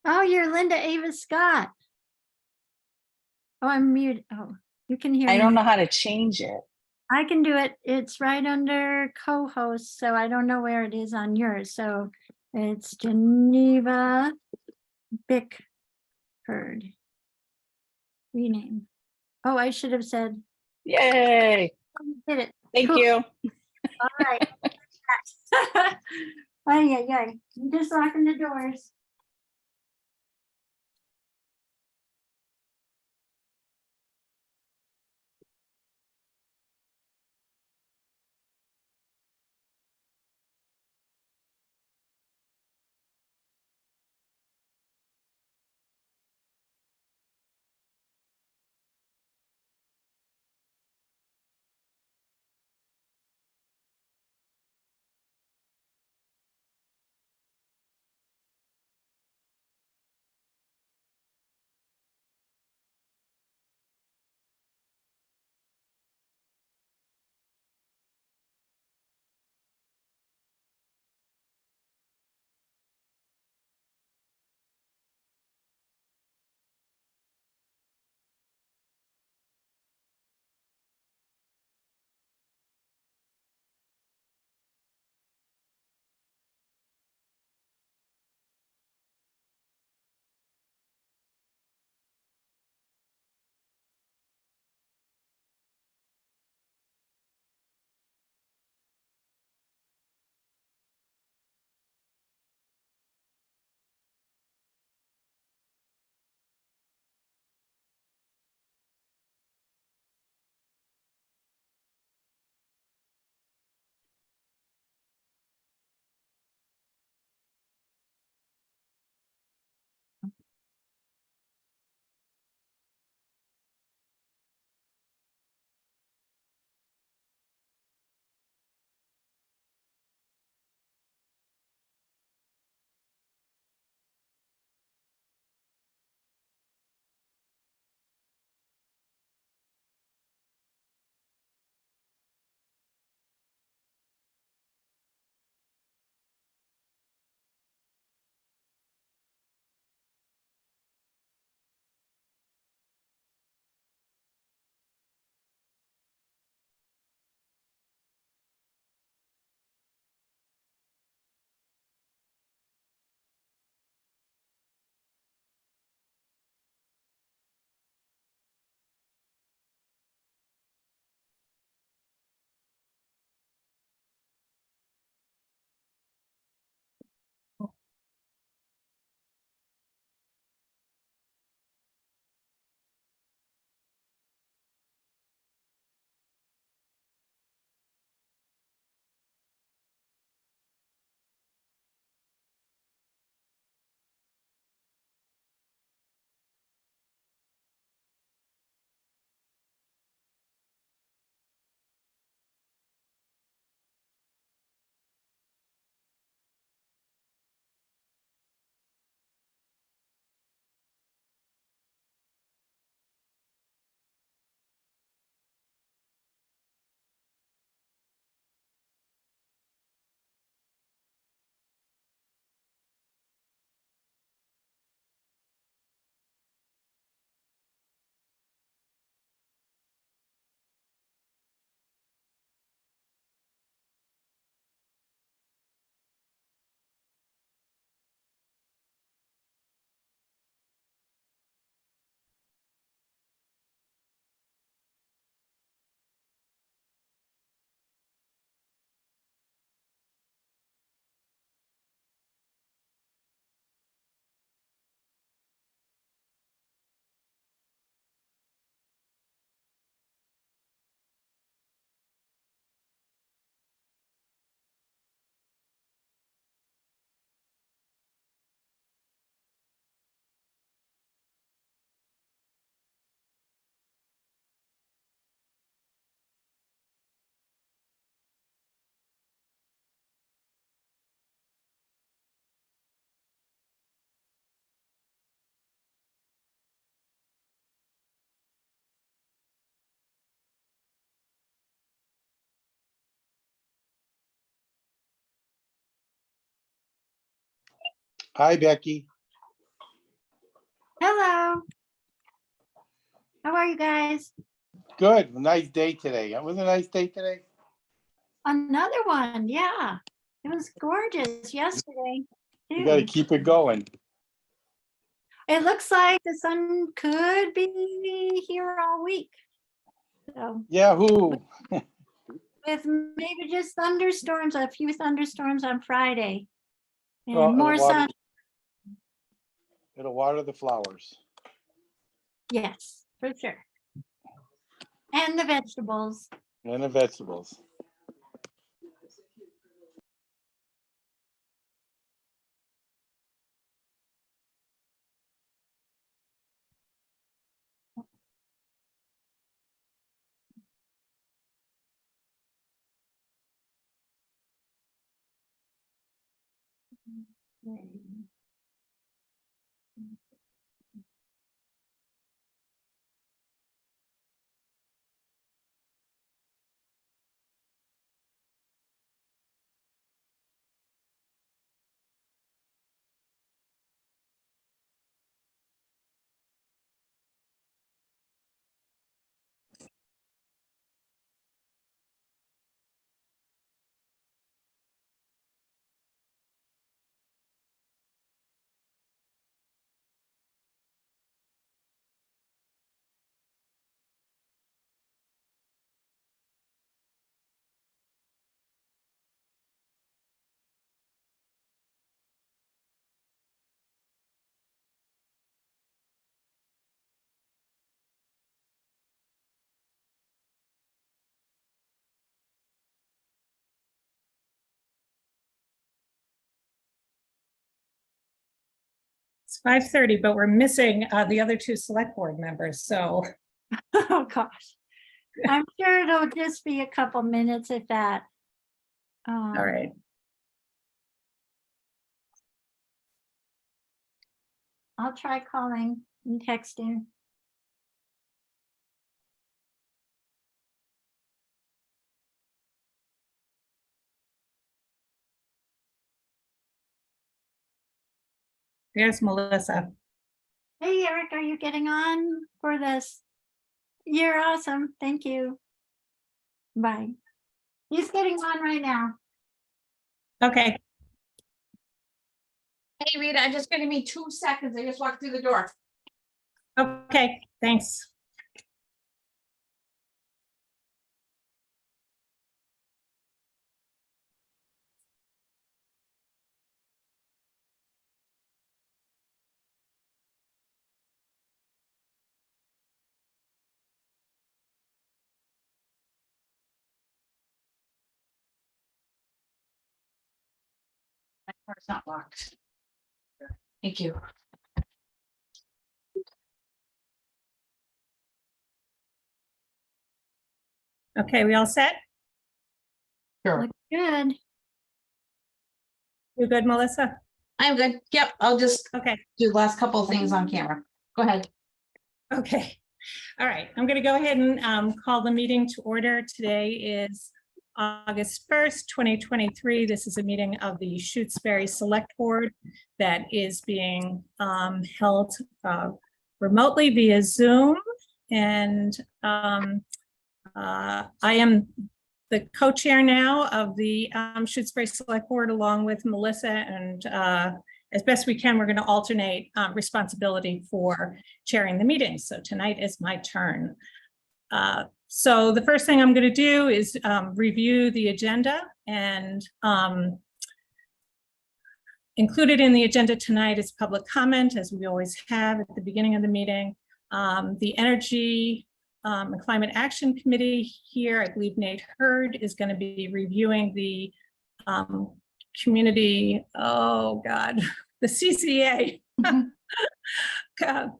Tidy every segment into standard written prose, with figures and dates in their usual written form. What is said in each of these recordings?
Oh, you're Linda Ava Scott. Oh, I'm mute. Oh, you can hear I don't me. know how to change it. I can do it. It's right under co-host, so I don't know where it is on yours. So it's Geneva Bickford. Rename. Oh, I should have said. Yay. Oh, you did it. Thank Cool. you. All right. Ay, I'm just locking the doors. Hi, Becky. Hello. How are you guys? Good. Nice day today. It was a nice day today. Another one. Yeah. It was gorgeous yesterday. You got to too. keep it going. It looks like the sun could be here all week. So Yahoo! with maybe just thunderstorms, a few thunderstorms on Friday. And Well, more sun. It'll water the flowers. Yes, for sure. And the vegetables. And the vegetables. It's 5:30, but we're missing the other two select board members, so. Oh, gosh. I'm sure it'll just be a couple minutes if that. All right. I'll try calling and texting. There's Melissa. Hey, Eric, are you getting on for this? You're awesome. Thank you. Bye. He's getting on right now. Okay, Hey Rita, I'm just gonna need 2 seconds. I just walked through the door. okay, thanks. My car's not locked. Thank you. Okay, we all set? Sure. Look good. You good, Melissa? I'm good. Yep, I'll just Okay, do the last couple of things on camera. Go ahead. okay. All right, I'm going to go ahead and call the meeting to order. Today is August 1st, 2023. This is a meeting of the Shutesbury Selectboard that is being held remotely via Zoom. And I am the co-chair now of the Shutesbury Select Board along with Melissa, and as best we can, we're going to alternate responsibility for chairing the meeting. So tonight is my turn. So the first thing I'm going to do is review the agenda, and included in the agenda tonight is public comment, as we always have at the beginning of the meeting. The Energy and Climate Action Committee here, I believe Nate Hurd is going to be reviewing the community, oh God, the CCA, God,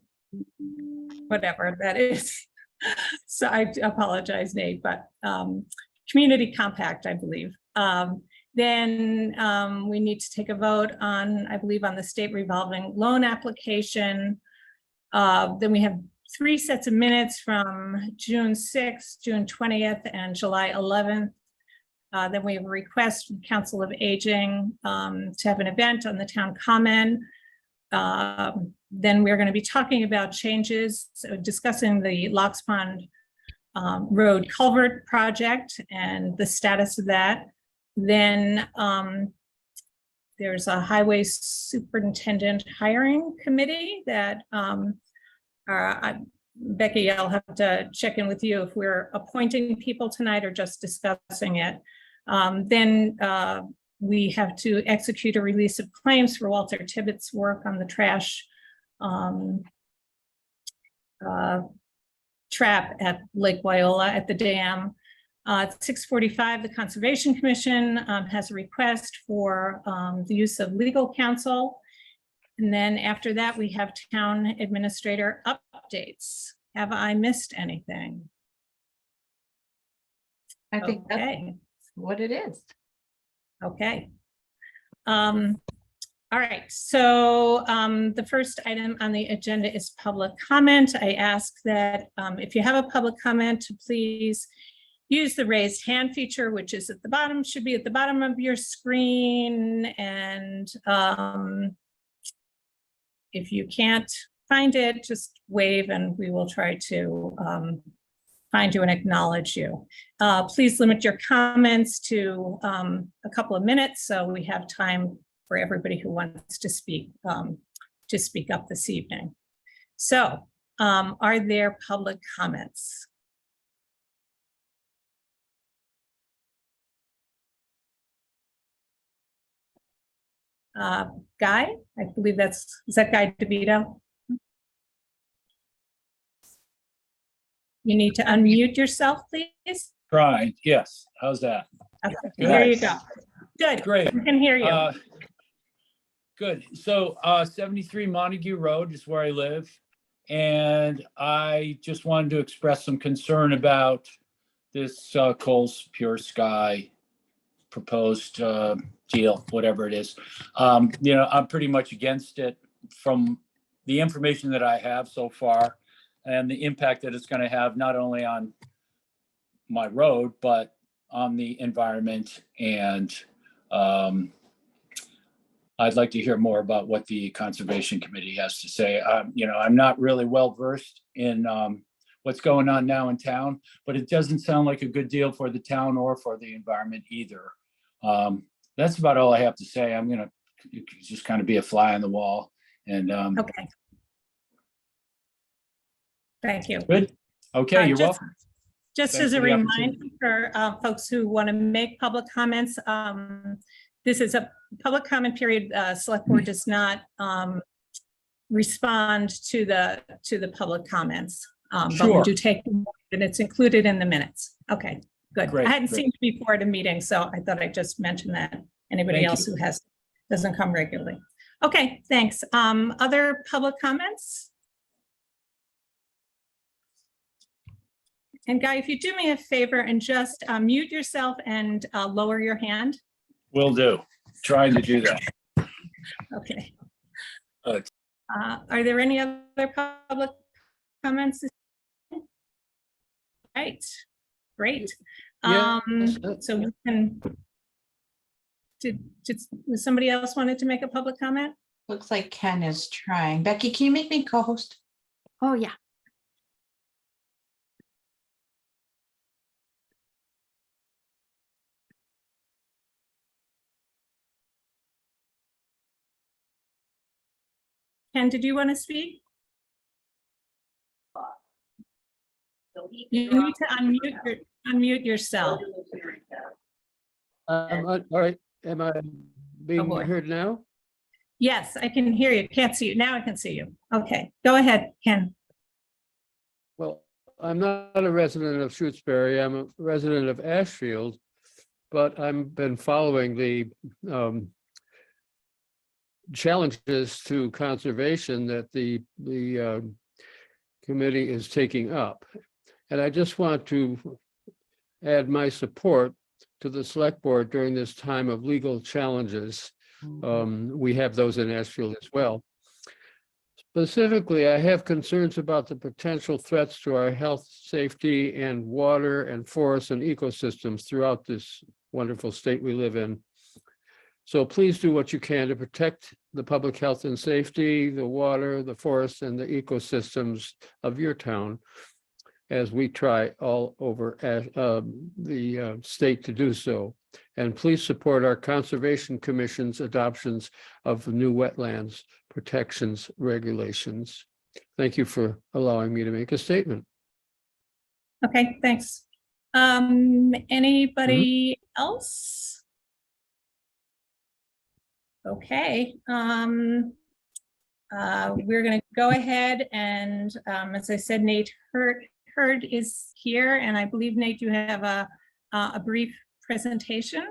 whatever that is. So I apologize, Nate, but community compact, I believe. Then we need to take a vote on, I believe, on the state revolving loan application. Then we have 3 sets of minutes from June 6th, June 20th, and July 11th. Then we have a request from Council of Aging to have an event on the town common. Then we're going to be talking about changes, so discussing the Locks Pond Road Culvert Project and the status of that. Then there's a highway superintendent hiring committee that Becky, I'll have to check in with you if we're appointing people tonight or just discussing it. Then we have to execute a release of claims for Walter Tibbetts' work on the trash trap at Lake Wyola at the dam. At 6:45, the Conservation Commission has a request for the use of legal counsel. And then after that, we have town administrator updates. Have I missed anything? I think that's Okay, what it is. okay. All right, so the first item on the agenda is public comment. I ask that if you have a public comment, to please use the raised hand feature, which is at the bottom, should be at the bottom of your screen. And if you can't find it, just wave and we will try to find you and acknowledge you. Please limit your comments to a couple of minutes so we have time for everybody who wants to speak up this evening. So are there public comments? Guy, I believe is that Guy DeVito? You need to unmute yourself, please. Trying, yes. How's that? Okay, there you go. Good. Great. We can hear you. Good. So 73 Montague Road is where I live. And I just wanted to express some concern about this Coles Pure Sky proposed deal, whatever it is. I'm pretty much against it from the information that I have so far and the impact that it's going to have not only on my road, but on the environment. And I'd like to hear more about what the Conservation Committee has to say. I'm not really well versed in what's going on now in town, but it doesn't sound like a good deal for the town or for the environment either. That's about all I have to say. I'm going to just kind of be a fly on the wall. And Okay. Thank you. good. Okay, you're Just- welcome. Just Thanks as a for the reminder for folks who want to make public comments, this is a public comment period. Select Board does not respond to the public comments. But we Sure. do take, and it's included in the minutes. Okay, good. Great, I hadn't great. seen it before at a meeting, so I thought I'd just mention that. Anybody Thank else who doesn't come regularly. Okay, thanks. Other public comments? And Guy, if you do me a favor and just mute yourself and lower your hand. Will do. Trying to do that. Okay. Uh, Are there any other public comments? Right, great. Yeah. So we can, was somebody else wanted to make a public comment? Looks like Ken is trying. Becky, can you make me co-host? Oh, yeah. Ken, did you want to speak? You need to unmute yourself. All right, am I being boy. heard now? Yes, I can hear you. Can't see you. Now I can see you. Okay, go ahead, Ken. Well, I'm not a resident of Shutesbury, I'm a resident of Ashfield, but I've been following the challenges to conservation that the committee is taking up. And I just want to add my support to the select board during this time of legal challenges. We have those in Ashfield as well. Specifically, I have concerns about the potential threats to our health, safety, and water and forests and ecosystems throughout this wonderful state we live in. So please do what you can to protect the public health and safety, the water, the forests, and the ecosystems of your town, as we try all over the state to do so. And please support our Conservation Commission's adoptions of the new wetlands protections regulations. Thank you for allowing me to make a statement. Okay, thanks. Anybody else? Okay, we're gonna go ahead and, as I said, Nate Hurd is here, and I believe, Nate, you have a brief presentation.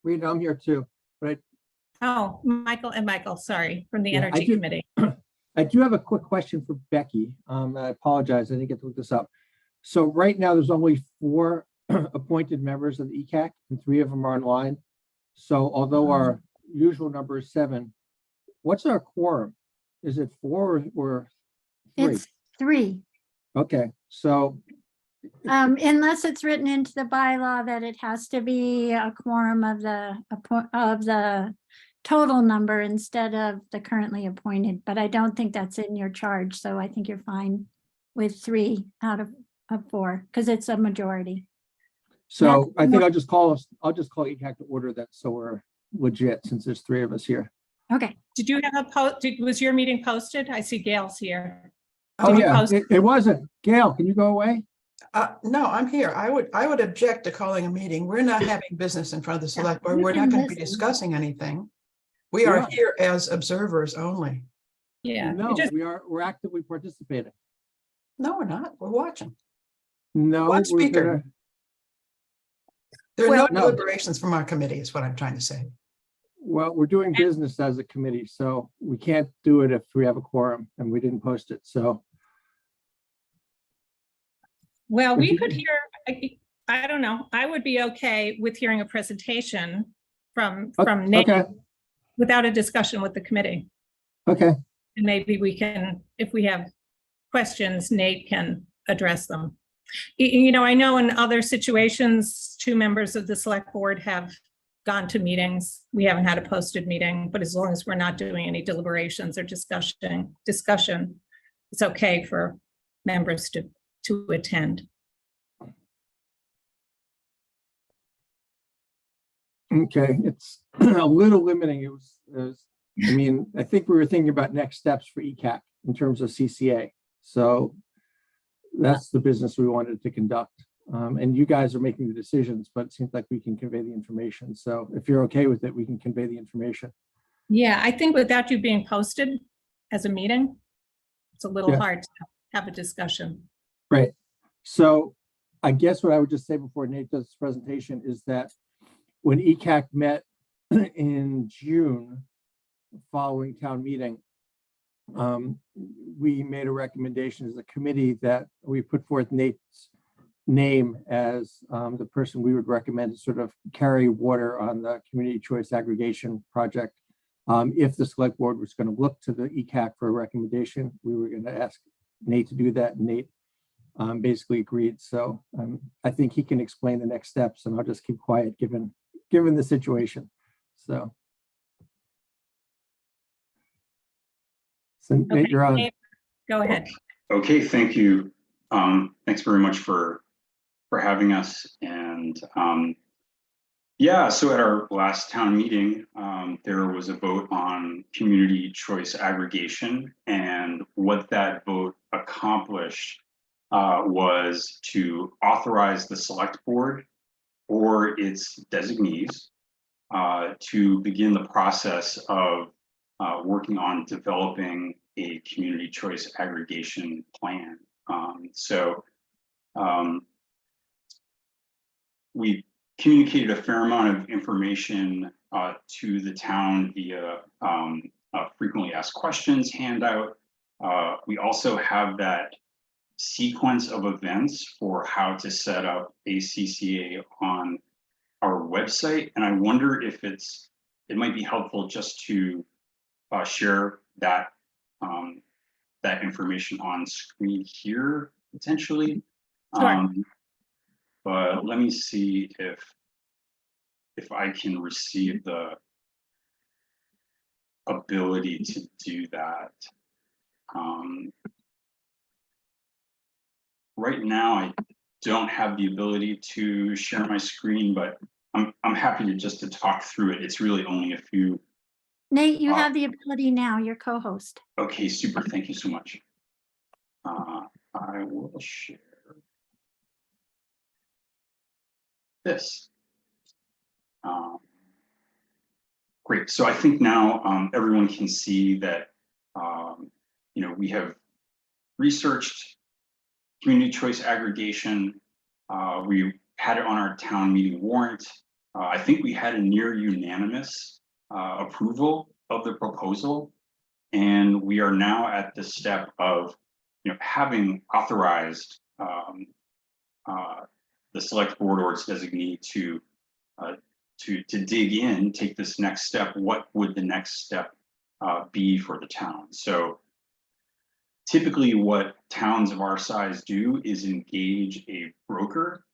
Rita, I'm here too, but Oh, Michael, sorry, from the Yeah, I Energy do- Committee. I do have a quick question for Becky. I apologize, I didn't get to look this up. So right now, there's only 4 appointed members of the ECAC, and 3 of them are online. So although our usual number is 7, what's our quorum? Is it 4 or 3? It's 3. Okay, so, Unless it's written into the bylaw that it has to be a quorum of the total number instead of the currently appointed, but I don't think that's in your charge, so I think you're fine with 3 out of 4, because it's a majority. so I think I'll just call ECAC to order that, so we're legit, since there's 3 of us here. Okay, Did you have was your meeting posted? I see Gail's here. Oh, Did you yeah, post- it wasn't. Gail, can you go away? No, I'm here. I would object to calling a meeting. We're not having business in front of the Yeah, select board. you We're can not going to be listen. discussing anything. We are Yeah. here as observers only. Yeah, No, it just- we're actively participating. No, we're not. We're watching. No, One we're speaker. gonna, There are Well, no no. deliberations from our committee, is what I'm trying to say. well, we're doing business as a committee, so we can't do it if we have a quorum and we didn't post it, so. Well, If we you- could hear, I don't know, I would be okay with hearing a presentation from Nate Okay, without a discussion with the committee. okay, And maybe we can, if we have questions, Nate can address them. I know in other situations, 2 members of the select board have gone to meetings. We haven't had a posted meeting, but as long as we're not doing any deliberations or discussion, it's okay for members to attend. okay, it's a little limiting. It was, I mean, I think we were thinking about next steps for ECAC in terms of CCA. So that's the business we wanted to conduct. And you guys are making the decisions, but it seems like we can convey the information. So if you're okay with it, we can convey the information. Yeah, I think without you being posted as a meeting, it's a little Yeah. hard to have a discussion. Right. So I guess what I would just say before Nate does his presentation is that when ECAC met in June, following town meeting, we made a recommendation as a committee that we put forth Nate's name as the person we would recommend to sort of carry water on the community choice aggregation project. If the select board was going to look to the ECAC for a recommendation, we were going to ask Nate to do that. Nate basically agreed. So I think he can explain the next steps, and I'll just keep quiet given the situation. So Nate, Okay, you're on. Nate, go ahead. Okay, thank you. Thanks very much for having us. And yeah, so at our last town meeting, there was a vote on community choice aggregation, and what that vote accomplished was to authorize the select board or its designees to begin the process of working on developing a community choice aggregation plan. We communicated a fair amount of information to the town via a frequently asked questions handout. We also have that sequence of events for how to set up a CCA on our website, and I wonder if it might be helpful just to share that that information on screen here potentially. Sure. but let me see if I can receive the ability to do that. Right now, I don't have the ability to share my screen, but I'm happy to just to talk through it. It's really only a few. Nate, you have the ability now, you're co-host. Okay, super. Thank you so much. I will share this. Great. So I think now everyone can see that we have researched community choice aggregation. We had it on our town meeting warrant. I think we had a near unanimous approval of the proposal, and we are now at the step of having authorized the select board or its designee to dig in, take this next step. What would the next step be for the town? So typically what towns of our size do is engage a broker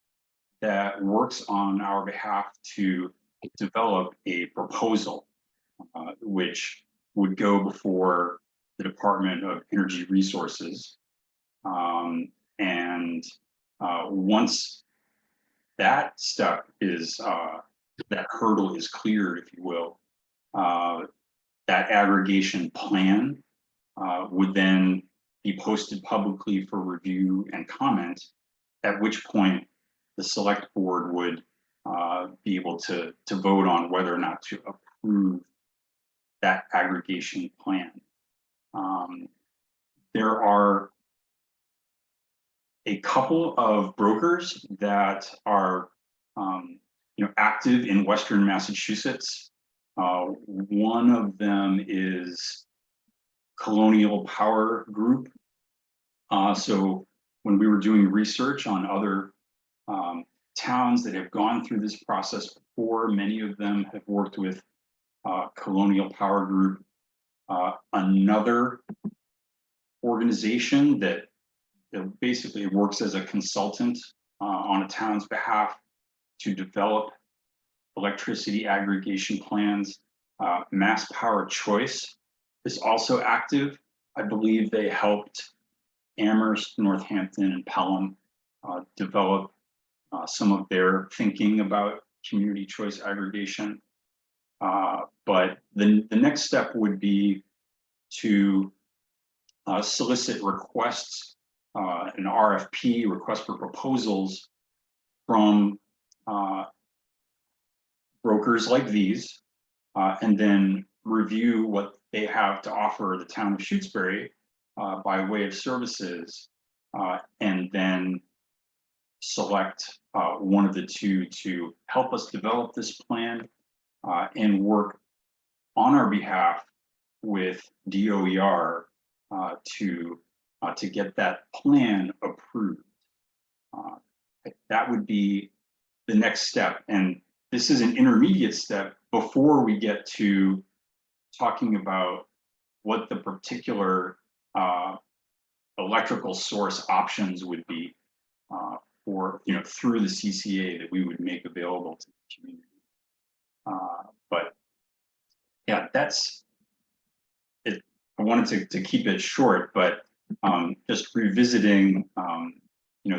that works on our behalf to develop a proposal, which would go before the Department of Energy Resources. Once that step is, that hurdle is cleared, if you will, that aggregation plan would then be posted publicly for review and comment, at which point the select board would be able to vote on whether or not to approve that aggregation plan. There are a couple of brokers that are active in Western Massachusetts. One of them is Colonial Power Group. So when we were doing research on other towns that have gone through this process before, many of them have worked with Colonial Power Group. Another organization that basically works as a consultant on a town's behalf to develop electricity aggregation plans. Mass Power Choice is also active. I believe they helped Amherst, Northampton, and Pelham develop some of their thinking about community choice aggregation. But the next step would be to solicit requests, an RFP, request for proposals, from brokers like these, and then review what they have to offer the town of Shutesbury by way of services, and then select one of the two to help us develop this plan and work on our behalf with DOER to get that plan approved. That would be the next step, and this is an intermediate step before we get to talking about what the particular electrical source options would be for through the CCA that we would make available to the community. But yeah, that's it. I wanted to keep it short, but just revisiting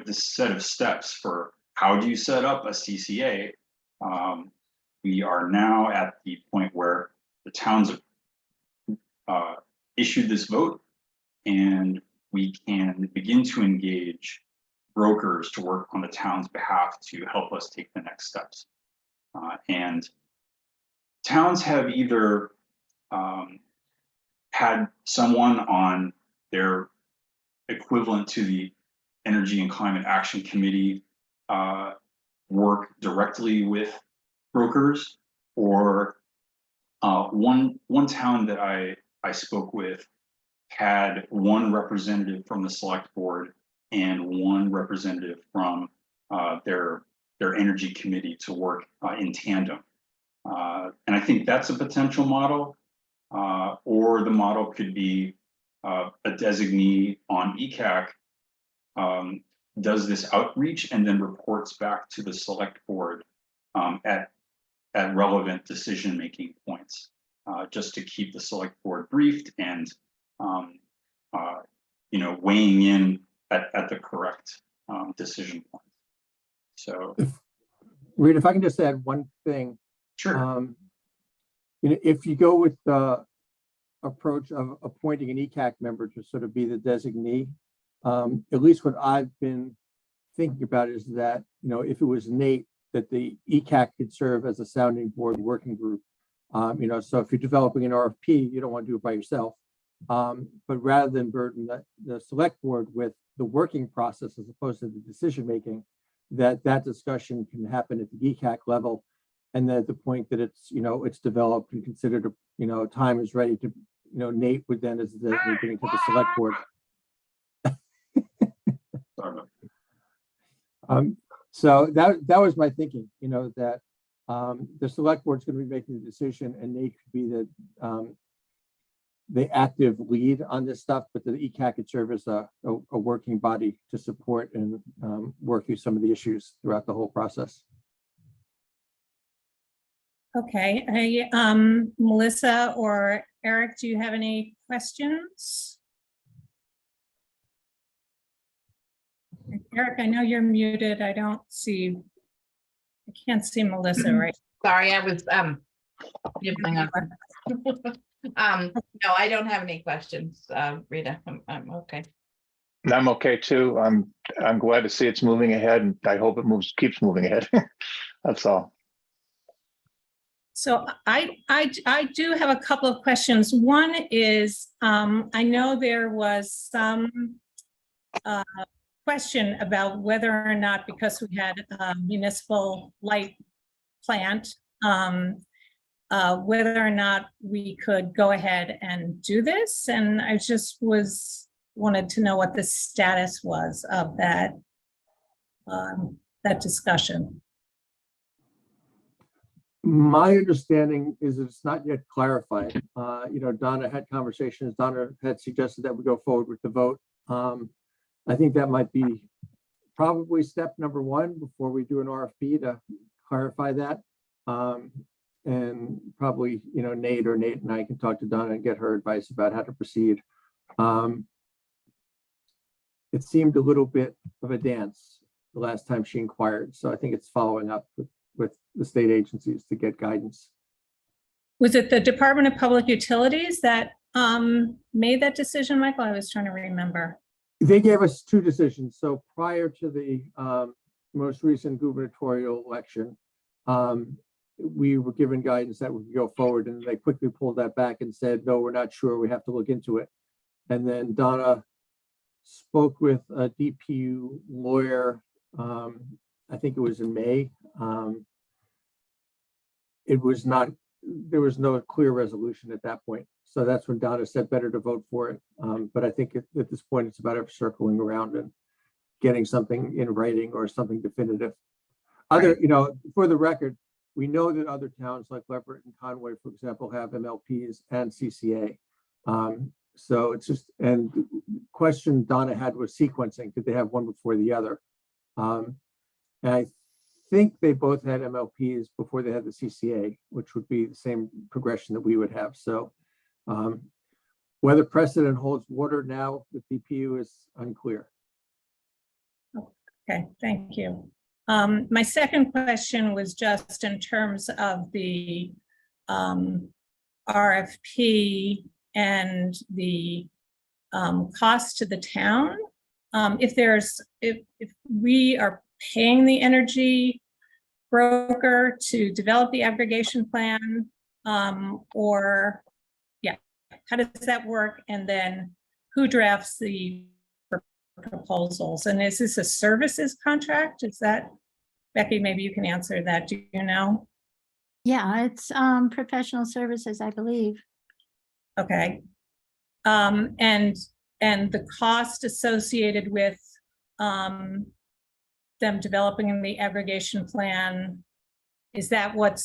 this set of steps for how do you set up a CCA. We are now at the point where the towns have issued this vote, and we can begin to engage brokers to work on the town's behalf to help us take the next steps. And towns have either had someone on their equivalent to the Energy and Climate Action Committee work directly with brokers, or one town that I spoke with had one representative from the select board and one representative from their energy committee to work in tandem. And I think that's a potential model, or the model could be a designee on ECAC does this outreach and then reports back to the select board at relevant decision-making points, just to keep the select board briefed and weighing in at the correct decision point. So, Rita, if I can just add one thing. sure. If you go with the approach of appointing an ECAC member to sort of be the designee, at least what I've been thinking about is that, if it was Nate, that the ECAC could serve as a sounding board working group. So if you're developing an RFP, you don't want to do it by yourself. But rather than burden the select board with the working process as opposed to the decision-making, that discussion can happen at the ECAC level. And then at the point that it's developed and considered, time is ready to, Nate would then as the designee bring it to the select board. Sorry. So that was my thinking, that the select board's going to be making the decision and Nate could be the active lead on this stuff, but the ECAC could serve as a working body to support and work through some of the issues throughout the whole process. Okay, Melissa or Eric, do you have any questions? Eric, I know you're muted. I can't see Melissa, right? Sorry, I was nibbling on. No, I don't have any questions, Rita. I'm okay. And I'm okay too. I'm glad to see it's moving ahead, and I hope it keeps moving ahead. That's all. So I do have a couple of questions. One is, I know there was some question about whether or not, because we had a municipal light plant, whether or not we could go ahead and do this. And I just wanted to know what the status was of that discussion. My understanding is it's not yet clarified. Donna had conversations. Donna had suggested that we go forward with the vote. I think that might be probably step number one before we do an RFP to clarify that. And probably, Nate and I can talk to Donna and get her advice about how to proceed. It seemed a little bit of a dance the last time she inquired. So I think it's following up with the state agencies to get guidance. Was it the Department of Public Utilities that made that decision, Michael? I was trying to remember. They gave us two decisions. So prior to the most recent gubernatorial election, we were given guidance that we could go forward, and they quickly pulled that back and said, no, we're not sure, we have to look into it. And then Donna spoke with a DPU lawyer, I think it was in May. There was no clear resolution at that point. So that's when Donna said better to vote for it. But I think at this point, it's about circling around and getting something in writing or something definitive. For the record, we know that other towns like Leverett and Conway, for example, have MLPs and CCA. So it's just, and the question Donna had was sequencing. Did they have one before the other? And I think they both had MLPs before they had the CCA, which would be the same progression that we would have. So whether precedent holds water now with DPU is unclear. Okay, thank you. My second question was just in terms of the RFP and the cost to the town. If we are paying the energy broker to develop the aggregation plan, how does that work? And then who drafts the proposals? And is this a services contract? Is that, Becky, maybe you can answer that. Do you know? Yeah, it's professional services, I believe. Okay. And the cost associated with them developing the aggregation plan, is that what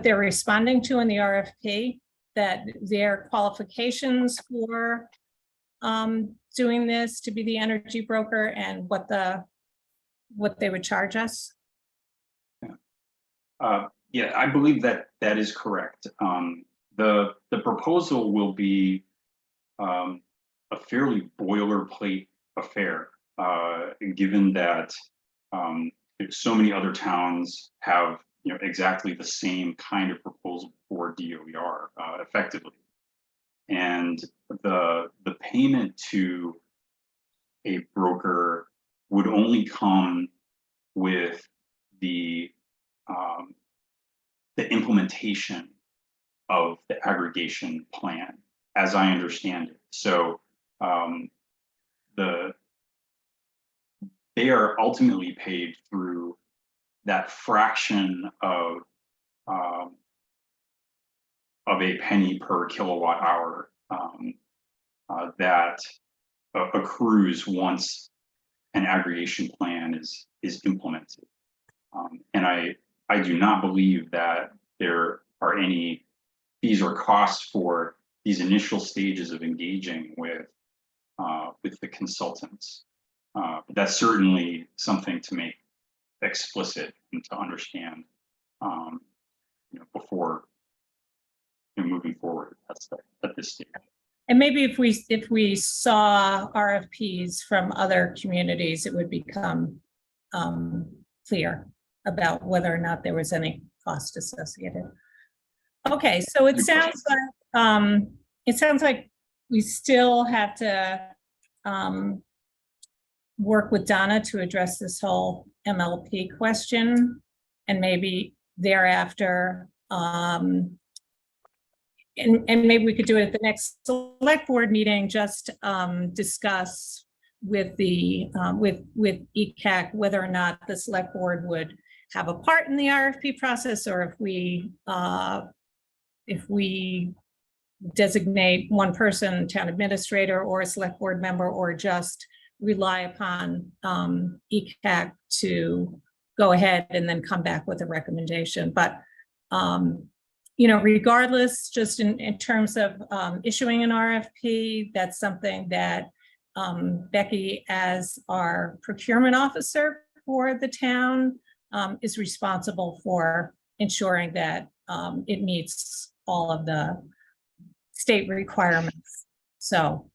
they're responding to in the RFP? That their qualifications for doing this to be the energy broker, and what the what they would charge us? Yeah, I believe that that is correct. The proposal will be a fairly boilerplate affair, given that so many other towns have exactly the same kind of proposal for DOER effectively, and the payment to a broker would only come with the implementation of the aggregation plan, as I understand it. So they are ultimately paid through that fraction of a penny per kilowatt hour that accrues once an aggregation plan is implemented. And I do not believe that there are any fees or costs for these initial stages of engaging with the consultants. But that's certainly something to make explicit and to understand before moving forward at this stage. And maybe if we saw RFPs from other communities, it would become clear about whether or not there was any cost associated. Okay, so it sounds like we still have to work with Donna to address this whole MLP question, and maybe thereafter, and maybe we could do it at the next select board meeting, just discuss with the with ECAC whether or not the select board would have a part in the RFP process, or if we designate one person, town administrator or a select board member, or just rely upon ECAC to go ahead and then come back with a recommendation. But regardless, just in terms of issuing an RFP, that's something that Becky, as our procurement officer for the town, is responsible for ensuring that it meets all of the state requirements. So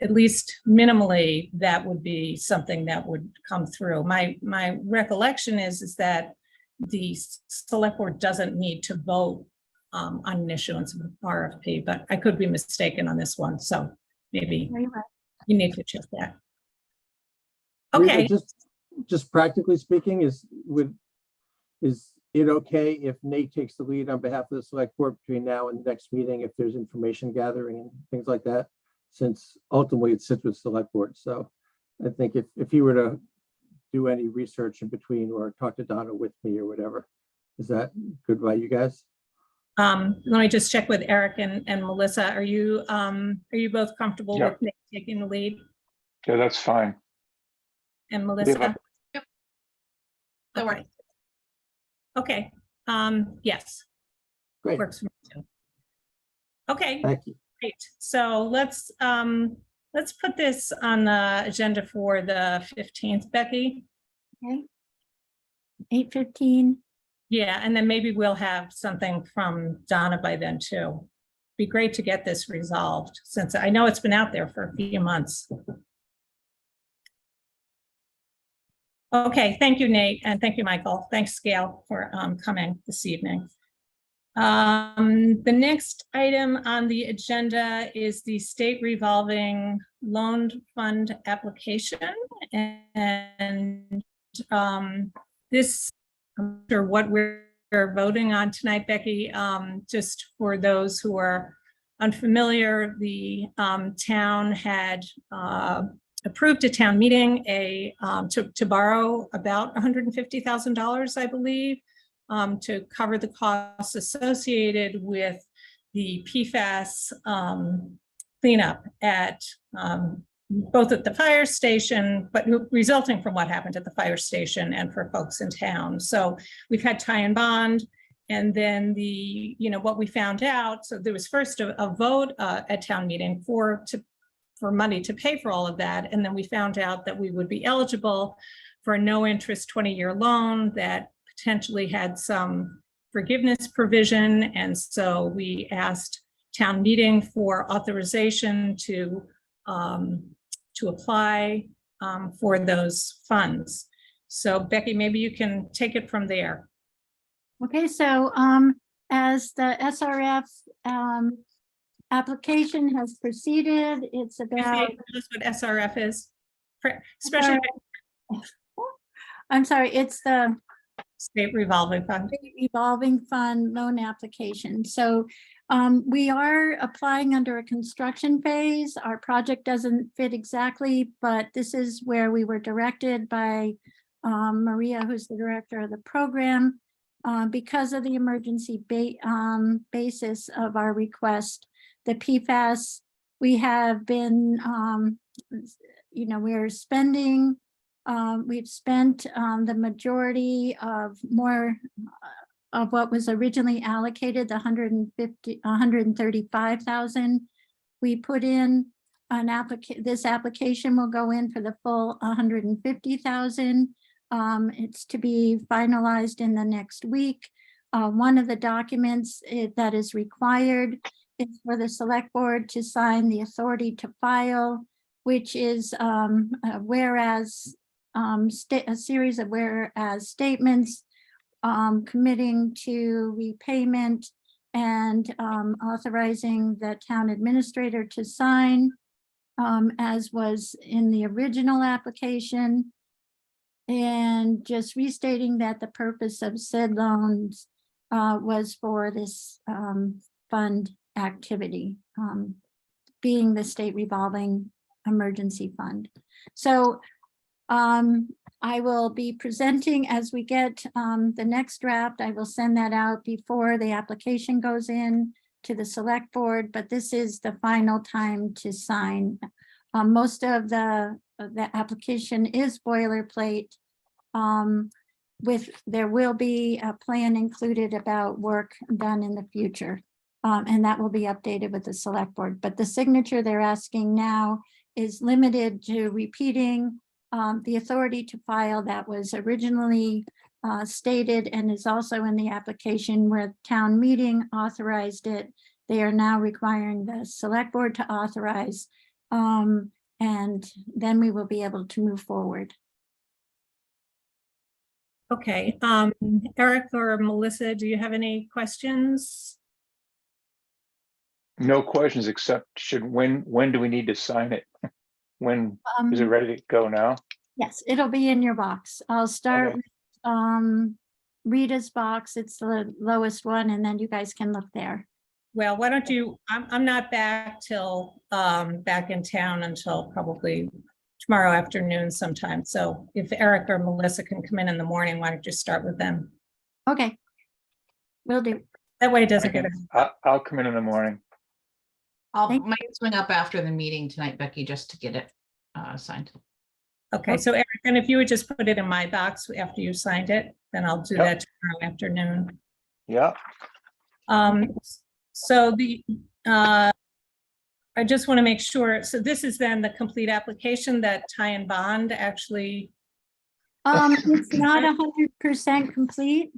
at least minimally, that would be something that would come through. My recollection is that the select board doesn't need to vote on an issuance of an RFP, but I could be mistaken on this one. So maybe you need to check that. Okay. Just practically speaking, is it okay if Nate takes the lead on behalf of the select board between now and the next meeting, if there's information gathering and things like that, since ultimately it sits with select board? So I think if he were to do any research in between or talk to Donna with me or whatever, is that good by you guys? Let me just check with Eric and Melissa. Are you both comfortable with Nate taking the lead? Yeah, that's fine. And Melissa? Yep. That works. Okay. Yes. Great. Works for me too. Okay. Thank you. Great. So let's put this on the agenda for the 15th, Becky. Okay. 8:15. Yeah, and then maybe we'll have something from Donna by then too. Be great to get this resolved, since I know it's been out there for a few months. Okay, thank you, Nate, and thank you, Michael. Thanks, Gail, for coming this evening. The next item on the agenda is the state revolving loan fund application. And this, I'm sure what we're voting on tonight, Becky, just for those who are unfamiliar, the town had approved a town meeting to borrow about $150,000, I believe, to cover the costs associated with the PFAS cleanup at both at the fire station, but resulting from what happened at the fire station and for folks in town. So we've had tie and bond, and then what we found out, so there was first a vote at town meeting to for money to pay for all of that. And then we found out that we would be eligible for a no interest 20-year loan that potentially had some forgiveness provision. And so we asked town meeting for authorization to apply for those funds. So Becky, maybe you can take it from there. Okay, so as the SRF application has proceeded, it's about, That's what SRF is, especially I'm sorry, it's the state revolving fund. revolving fund loan application. So we are applying under a construction phase. Our project doesn't fit exactly, but this is where we were directed by Maria, who's the director of the program. Because of the emergency basis of our request, the PFAS, we have been, we're spending, we've spent the majority of more of what was originally allocated, the 135,000. We put in an this application will go in for the full 150,000. It's to be finalized in the next week. One of the documents that is required is for the select board to sign the authority to file, which is a series of whereas statements committing to repayment and authorizing the town administrator to sign, as was in the original application. And just restating that the purpose of said loans was for this fund activity, being the state revolving emergency fund. So I will be presenting as we get the next draft. I will send that out before the application goes in to the select board, but this is the final time to sign. Most of the application is boilerplate. There will be a plan included about work done in the future, and that will be updated with the select board. But the signature they're asking now is limited to repeating the authority to file that was originally stated and is also in the application where town meeting authorized it. They are now requiring the select board to authorize, and then we will be able to move forward. Okay, Eric or Melissa, do you have any questions? No questions except when do we need to sign it? When is it ready to go now? Yes, it'll be in your box. I'll start Okay. with Rita's box. It's the lowest one, and then you guys can look there. Well, why don't you, I'm not back till back in town until probably tomorrow afternoon sometime. So if Eric or Melissa can come in the morning, why don't you start with them? Okay, will do. That way it doesn't get. I'll come in the morning. I'll Thank might swing up after the meeting tonight, Becky, just to get it signed. Okay, so Eric, and if you would just put it in my box after you signed it, then I'll do Yep. that tomorrow afternoon. Yeah, So I just want to make sure, so this is then the complete application that Ty and Bond actually. It's not 100% complete.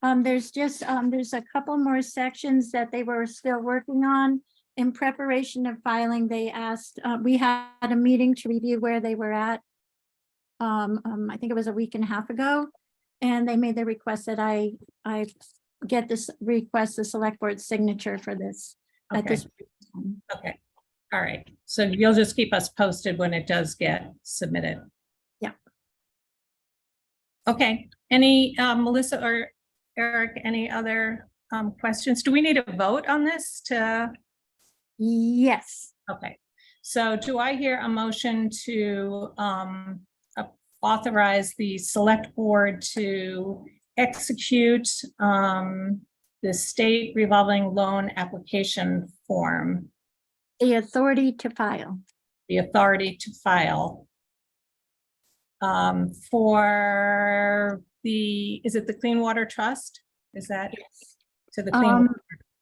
There's just there's a couple more sections that they were still working on. In preparation of filing, they asked, we had a meeting to review where they were at. I think it was a week and a half ago, and they made the request that I get this request, the select board signature for this. At Okay. this. Okay, all right. So you'll just keep us posted when it does get submitted. Yeah. Okay, any Melissa or Eric, any other questions? Do we need a vote on this to? Yes. Okay, so do I hear a motion to authorize the select board to execute the state revolving loan application form, The authority to file. the authority to file for the, is it the Clean Water Trust? Is that to the Clean?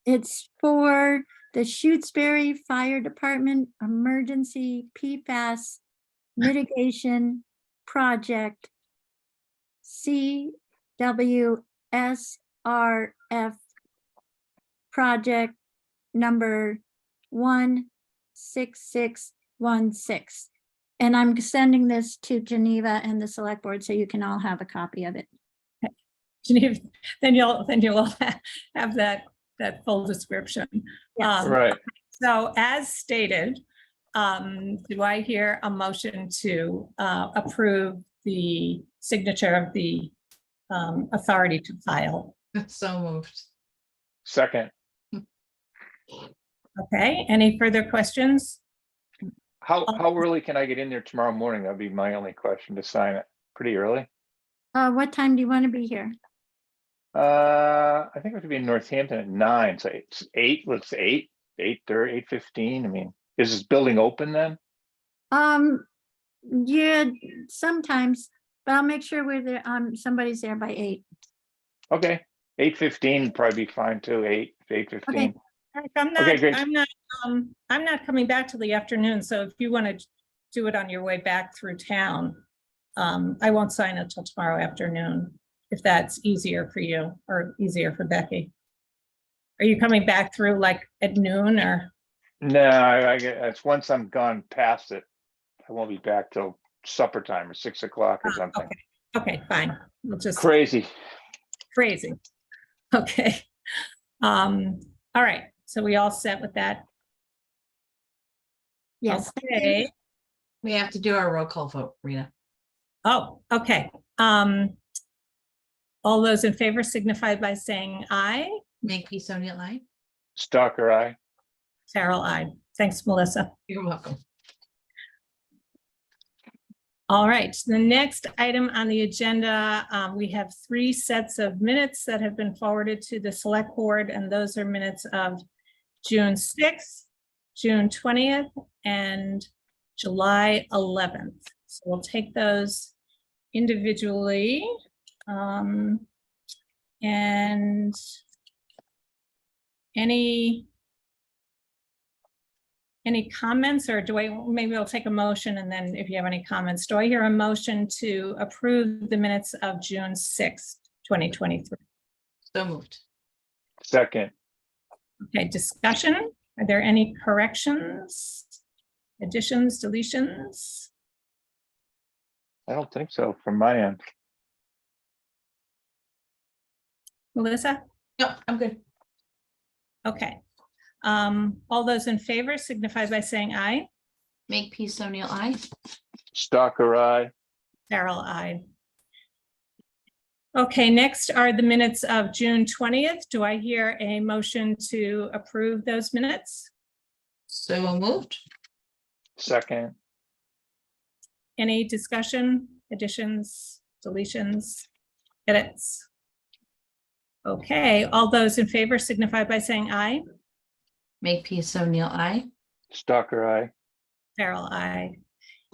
It's for the Shutesbury Fire Department Emergency PFAS Mitigation Project CWSRF project number 16616. And I'm sending this to Geneva and the select board so you can all have a copy of it. Geneva, then you'll have that full description. Yes. Right. So as stated, do I hear a motion to approve the signature of the authority to file? So moved. Second. Okay, any further questions? How early can I get in there tomorrow morning? That'd be my only question, to sign it. Pretty early? What time do you want to be here? I think we have to be in Northampton at 9, so it's 8, let's say 8:30, 8:15. I mean, is this building open then? Yeah, sometimes, but I'll make sure we're there, somebody's there by 8. Okay, 8:15 would probably be fine too, 8:15. Okay. I'm Okay, great. I'm not coming back till the afternoon, so if you want to do it on your way back through town, I won't sign it till tomorrow afternoon, if that's easier for you or easier for Becky. Are you coming back through like at noon or? No, I get, it's once I'm gone past it, I won't be back till supper time or 6 o'clock or something. Okay, fine. We'll just Crazy. crazy. Okay. All right. So we all set with that? Yes. Okay. We have to do our roll call vote, Rita. Oh, okay. All those in favor signify by saying aye. Makepeace O'Neill, aye. Stalker eye. Carol, aye. Thanks, Melissa. You're welcome. All right, the next item on the agenda, we have 3 sets of minutes that have been forwarded to the select board, and those are minutes of June 6th, June 20th, and July 11th. So we'll take those individually. And any comments, or maybe I'll take a motion, and then if you have any comments, do I hear a motion to approve the minutes of June 6th, 2023? So moved. Second. Okay, discussion. Are there any corrections, additions, deletions? I don't think so from my end. Melissa? No, I'm good. Okay. All those in favor signify by saying aye. Makepeace O'Neill, aye. Stalker eye. Carol, aye. Okay, next are the minutes of June 20th. Do I hear a motion to approve those minutes? So moved. Second. Any discussion, additions, deletions, edits? Okay, all those in favor signify by saying aye. Makepeace O'Neill, aye. Stalker eye. Carol, aye.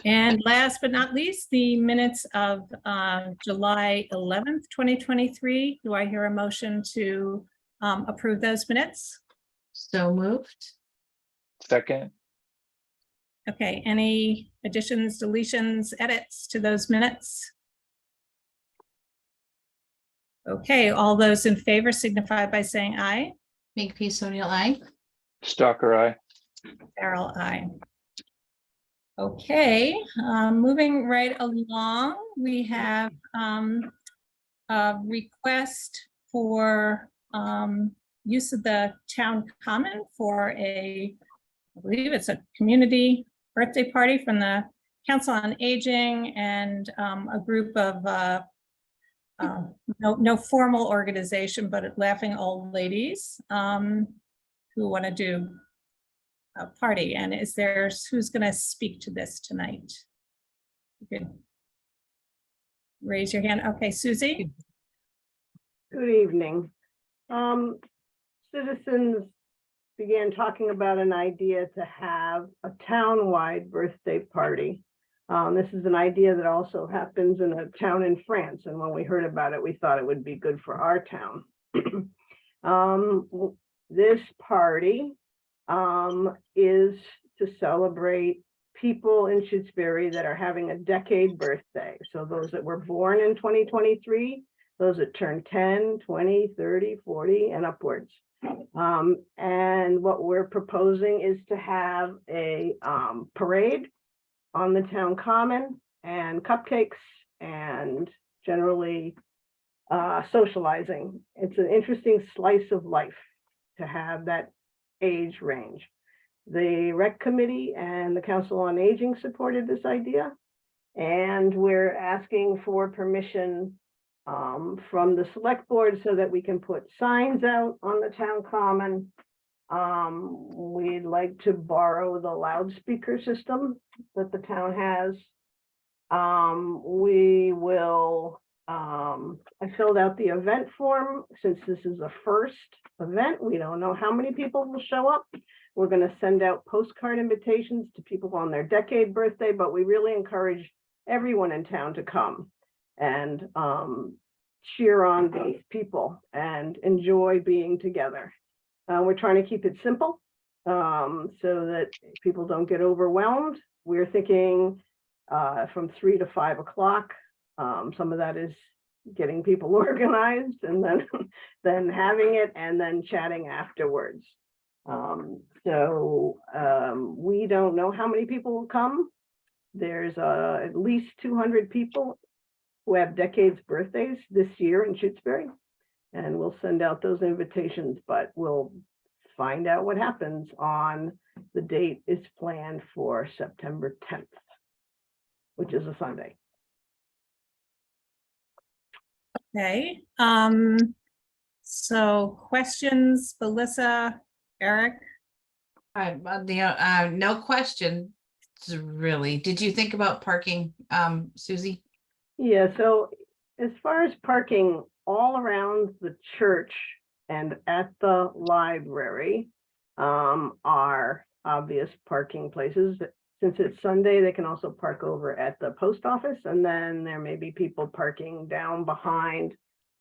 And last but not least, the minutes of July 11th, 2023. Do I hear a motion to approve those minutes? So moved. Second. Okay, any additions, deletions, edits to those minutes? Okay, all those in favor signify by saying aye. Makepeace O'Neill, aye. Stalker eye. Carol, aye. Okay, moving right along, we have a request for use of the town common for I believe it's a community birthday party from the Council on Aging and a group of no formal organization, but Laughing Old Ladies who want to do a party. And who's going to speak to this tonight? You could raise your hand. Okay, Susie. Good evening. Citizens began talking about an idea to have a town-wide birthday party. This is an idea that also happens in a town in France, and when we heard about it, we thought it would be good for our town. This party is to celebrate people in Shutesbury that are having a decade birthday. So those that were born in 2023, those that turn 10, 20, 30, 40, and upwards. And what we're proposing is to have a parade on the town common and cupcakes and generally socializing. It's an interesting slice of life to have that age range. The rec committee and the council on aging supported this idea. And we're asking for permission from the select board so that we can put signs out on the town common. We'd like to borrow the loudspeaker system that the town has. We will, I filled out the event form. Since this is a first event, we don't know how many people will show up. We're going to send out postcard invitations to people on their decade birthday, but we really encourage everyone in town to come and cheer on these people and enjoy being together. We're trying to keep it simple so that people don't get overwhelmed. We're thinking from 3 to 5 o'clock. Some of that is getting people organized and then having it and then chatting afterwards. We don't know how many people will come. There's at least 200 people who have decades birthdays this year in Shutesbury, and we'll send out those invitations, but we'll find out what happens on the date is planned for September 10th, which is a Sunday. Okay, so questions, Melissa, Eric? No question, really. Did you think about parking, Susie? Yeah, so as far as parking all around the church and at the library are obvious parking places. Since it's Sunday, they can also park over at the post office, and then there may be people parking down behind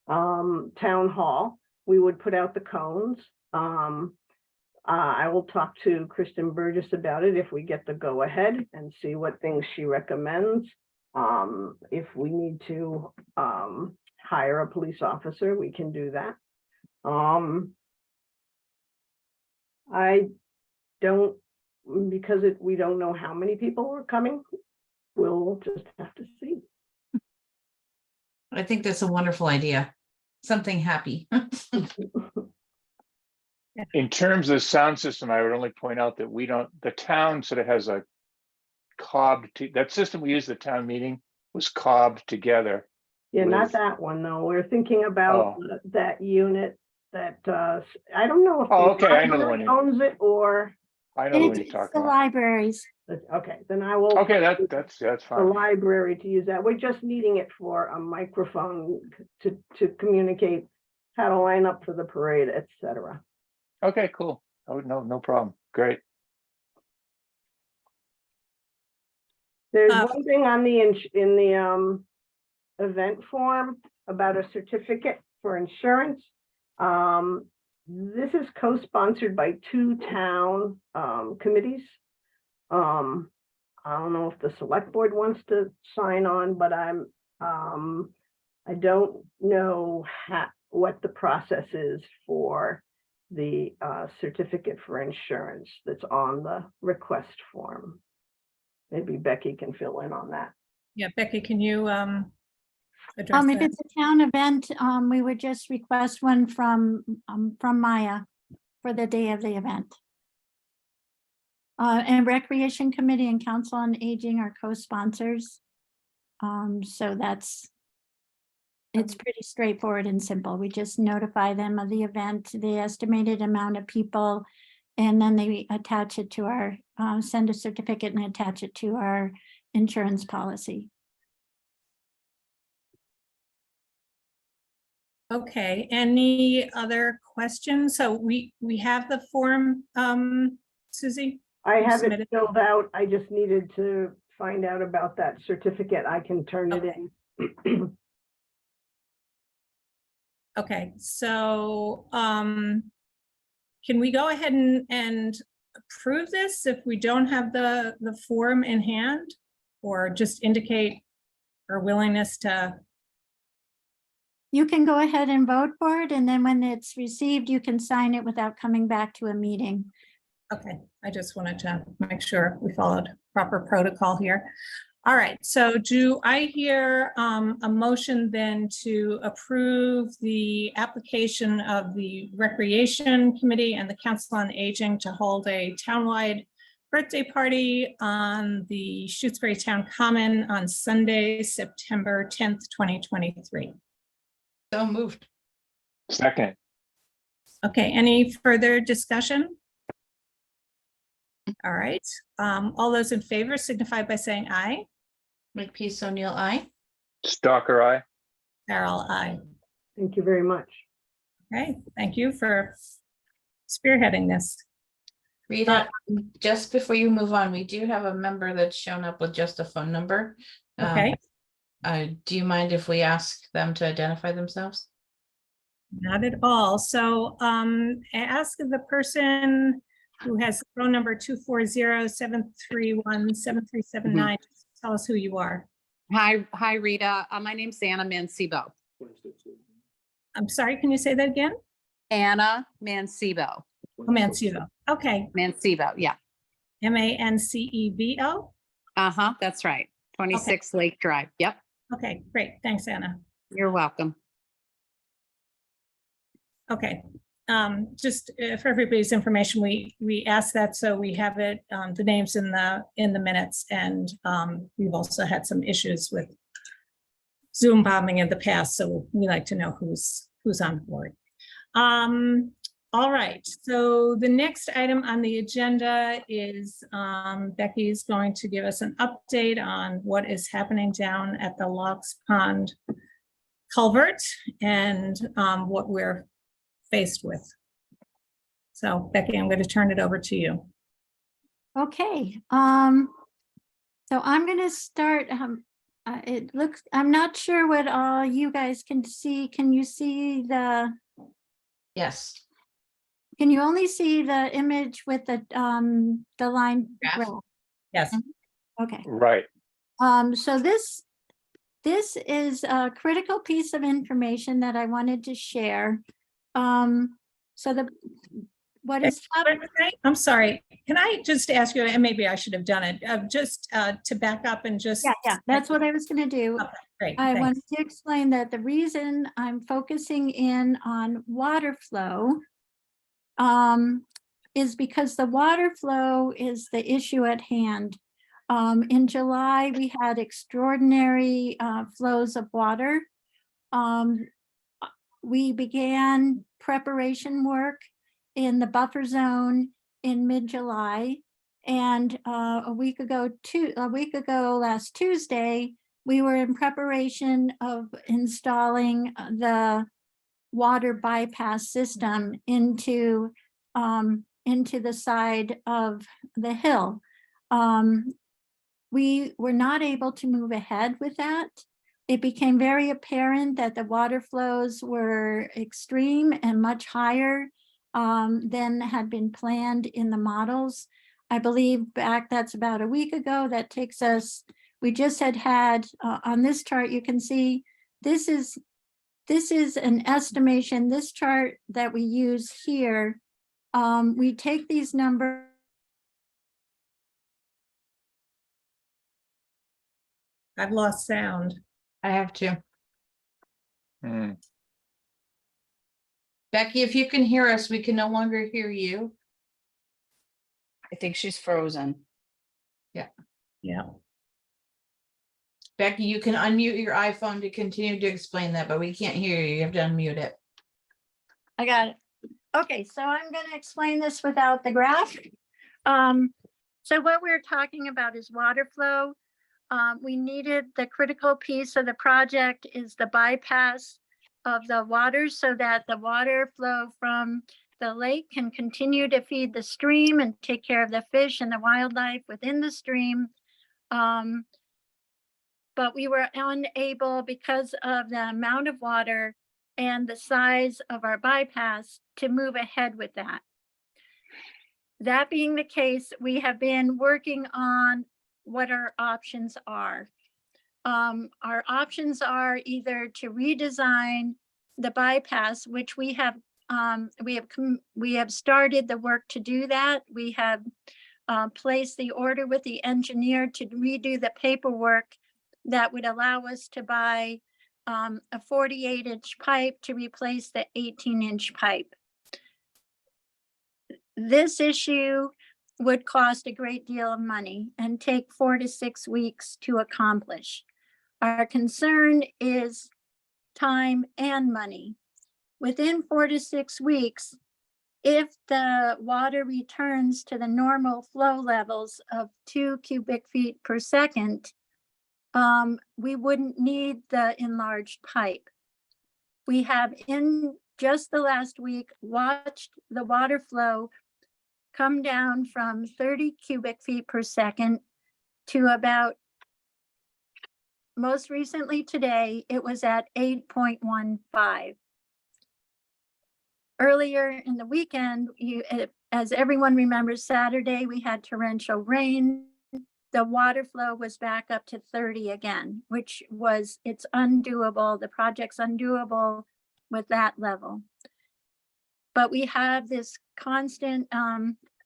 town hall. We would put out the cones. I will talk to Kristen Burgess about it if we get the go ahead and see what things she recommends. If we need to hire a police officer, we can do that. I don't, because we don't know how many people are coming, we'll just have to see. I think that's a wonderful idea. Something happy. In terms of the sound system, I would only point out that the town sort of has a that system we used at the town meeting was cobbed together. Yeah, not with- that one, though. We're thinking about that unit that, I don't know if Oh, the okay, I know the library one owns it or, I know what you're It's talking the about. libraries. okay, then I will. Okay, that's The fine. library to use that. We're just needing it for a microphone to communicate how to line up for the parade, etc. Okay, cool. Oh, no problem. Great. There's Uh, one thing on in the event form about a certificate for insurance. This is co-sponsored by 2 town committees. I don't know if the select board wants to sign on, but I don't know what the process is for the certificate for insurance that's on the request form. Maybe Becky can fill in on that. Yeah, Becky, can you address If that? it's a town event, we would just request one from Maya for the day of the event. And Recreation Committee and Council on Aging are co-sponsors. So it's pretty straightforward and simple. We just notify them of the event, the estimated amount of people, and then they attach it to our, send a certificate and attach it to our insurance policy. Okay, any other questions? So we have the form, Susie? I You have submitted- it filled out. I just needed to find out about that certificate. I can turn it in. Okay, so can we go ahead and approve this if we don't have the form in hand? Or just indicate our willingness to, You can go ahead and vote for it, and then when it's received, you can sign it without coming back to a meeting. okay, I just wanted to make sure we followed proper protocol here. All right, so do I hear a motion then to approve the application of the Recreation Committee and the Council on Aging to hold a townwide birthday party on the Shutesbury Town Common on Sunday, September 10th, 2023. So moved. Second, Okay, any further discussion? All right, all those in favor signify by saying aye. McPeace O'Neill, aye. Stalker, aye. Carol, aye. Thank you very much. Okay, thank you for spearheading this. Rita, just before you move on, we do have a member that's shown up with just a phone number. Okay, Do you mind if we ask them to identify themselves? not at all. So I ask the person who has phone number 240-731-7379, tell us who you are. Hi, Rita. My name's Anna Mancebo. I'm sorry, can you say that again? Anna Mancebo. Oh, Mancebo. Okay, Mancebo, yeah. Mancebo. Uh-huh, that's right. 26 Lake Drive. Yep, Okay, great. Thanks, Anna. you're welcome. Okay, just for everybody's information, we asked that so we have it, the names in the minutes, and we've also had some issues with Zoom bombing in the past, so we like to know who's on board. All right, so the next item on the agenda is Becky is going to give us an update on what is happening down at the Locks Pond culvert and what we're faced with. So Becky, I'm going to turn it over to you. Okay, so I'm gonna start, it looks, I'm not sure what all you guys can see. Can you see Yes. can you only see the image with the line? Graph? graph? Yes. Okay. Right. So this is a critical piece of information that I wanted to share. So what is happening? I'm sorry. Can I just ask you, and maybe I should have done it, just to back up and just. Yeah, that's what I was gonna do. Okay, great. I thanks. wanted to explain that the reason I'm focusing in on water flow is because the water flow is the issue at hand. In July, we had extraordinary flows of water. We began preparation work in the buffer zone in mid-July. And a week ago, last Tuesday, we were in preparation of installing the water bypass system into the side of the hill. We were not able to move ahead with that. It became very apparent that the water flows were extreme and much higher than had been planned in the models. I believe that's about a week ago. That takes us, we just had on this chart, you can see this is an estimation. This chart that we use here, we take these numbers. I've lost sound. I have to. Hmm. Becky, if you can hear us, we can no longer hear you. I think she's frozen. Yeah. Becky, you can unmute your iPhone to continue to explain that, but we can't hear you. You have to unmute it. I got it. Okay, so I'm going to explain this without the graph. So what we're talking about is water flow. We needed the critical piece of the project is the bypass of the water so that the water flow from the lake can continue to feed the stream and take care of the fish and the wildlife within the stream. But we were unable, because of the amount of water and the size of our bypass, to move ahead with that. That being the case, we have been working on what our options are. Our options are either to redesign the bypass, which we have started the work to do that. We have placed the order with the engineer to redo the paperwork that would allow us to buy a 48-inch pipe to replace the 18-inch pipe. This issue would cost a great deal of money and take 4 to 6 weeks to accomplish. Our concern is time and money. Within 4 to 6 weeks, if the water returns to the normal flow levels of 2 cubic feet per second, we wouldn't need the enlarged pipe. We have in just the last week watched the water flow come down from 30 cubic feet per second to about, most recently today, it was at 8.15. Earlier in the weekend, as everyone remembers, Saturday, we had torrential rain. The water flow was back up to 30 again, which was, it's undoable. The project's undoable with that level. But we have this constant,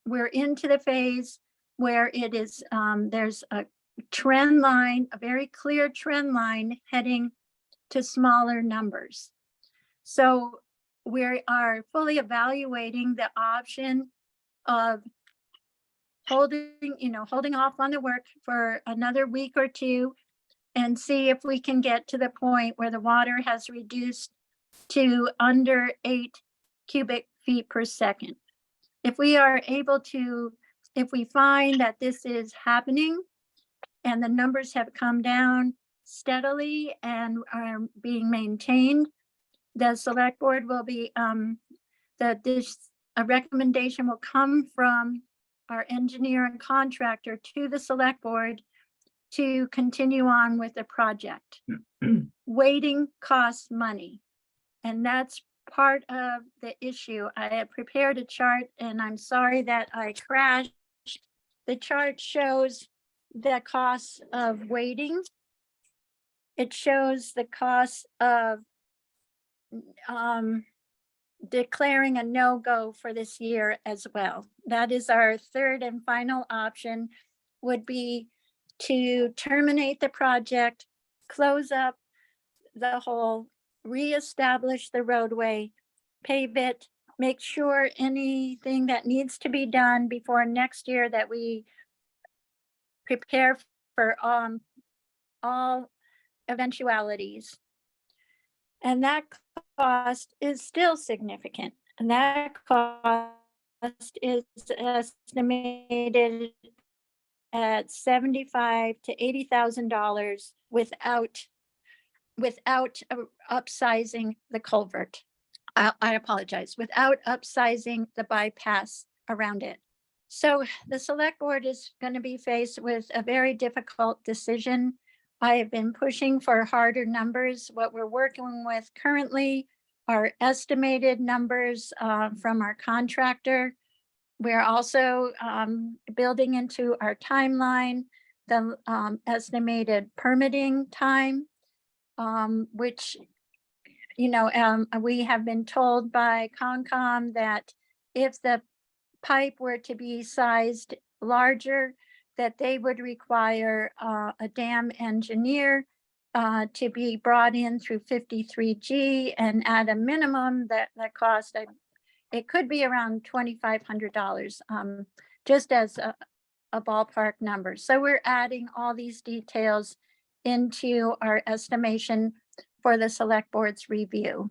we're into the phase where it is, there's a trend line, a very clear trend line heading to smaller numbers. So we are fully evaluating the option of holding off on the work for another week or two and see if we can get to the point where the water has reduced to under 8 cubic feet per second. If we are able to, if we find that this is happening and the numbers have come down steadily and are being maintained, the select board will be, a recommendation will come from our engineer and contractor to the select board to continue on with the project. Waiting costs money, and that's part of the issue. I have prepared a chart, and I'm sorry that I crashed. The chart shows the costs of waiting. It shows the cost of declaring a no-go for this year as well. That is our third and final option, would be to terminate the project, close up the hole, reestablish the roadway, pave it, make sure anything that needs to be done before next year, that we prepare for all eventualities. And that cost is still significant. And that cost is estimated at $75,000 to $80,000 without upsizing the culvert. I apologize, without upsizing the bypass around it. So the select board is going to be faced with a very difficult decision. I have been pushing for harder numbers. What we're working with currently are estimated numbers from our contractor. We're also building into our timeline the estimated permitting time, which, we have been told by Concom that if the pipe were to be sized larger, that they would require a dam engineer to be brought in through 53G, and at a minimum that cost, it could be around $2,500, just as a ballpark number. So we're adding all these details into our estimation for the select board's review.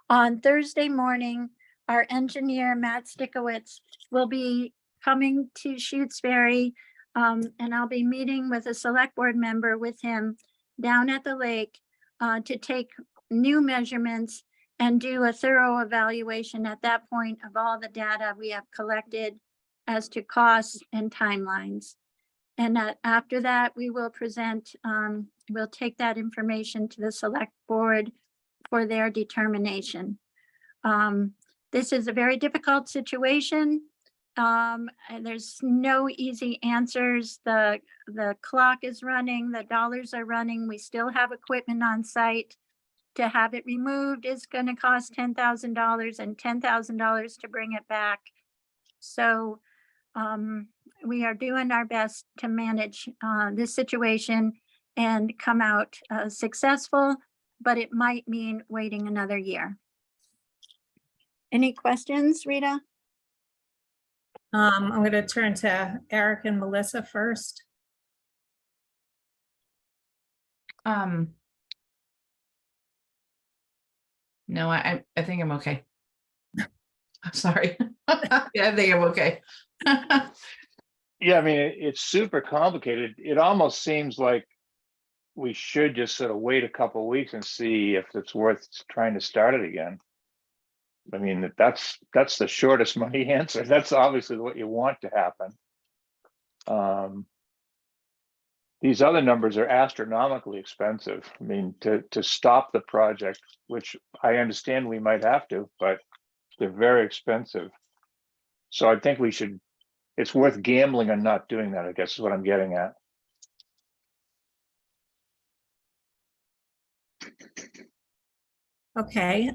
On Thursday morning, our engineer, Matt Stickowitz, will be coming to Shutesbury, and I'll be meeting with a select board member with him down at the lake to take new measurements and do a thorough evaluation at that point of all the data we have collected as to costs and timelines. And after that, we will present, we'll take that information to the select board for their determination. This is a very difficult situation. And there's no easy answers. The clock is running, the dollars are running. We still have equipment on site. To have it removed is going to cost $10,000 and $10,000 to bring it back. So we are doing our best to manage this situation and come out successful, but it might mean waiting another year. Any questions, Rita? I'm going to turn to Eric and Melissa first. No, I think I'm okay. I'm sorry. Yeah, I think I'm okay. Yeah, I mean, it's super complicated. It almost seems like we should just sort of wait a couple of weeks and see if it's worth trying to start it again. I mean, that's the shortest money answer. That's obviously what you want to happen. These other numbers are astronomically expensive. I mean, to stop the project, which I understand we might have to, but they're very expensive. So I think it's worth gambling on not doing that, I guess is what I'm getting at. Okay.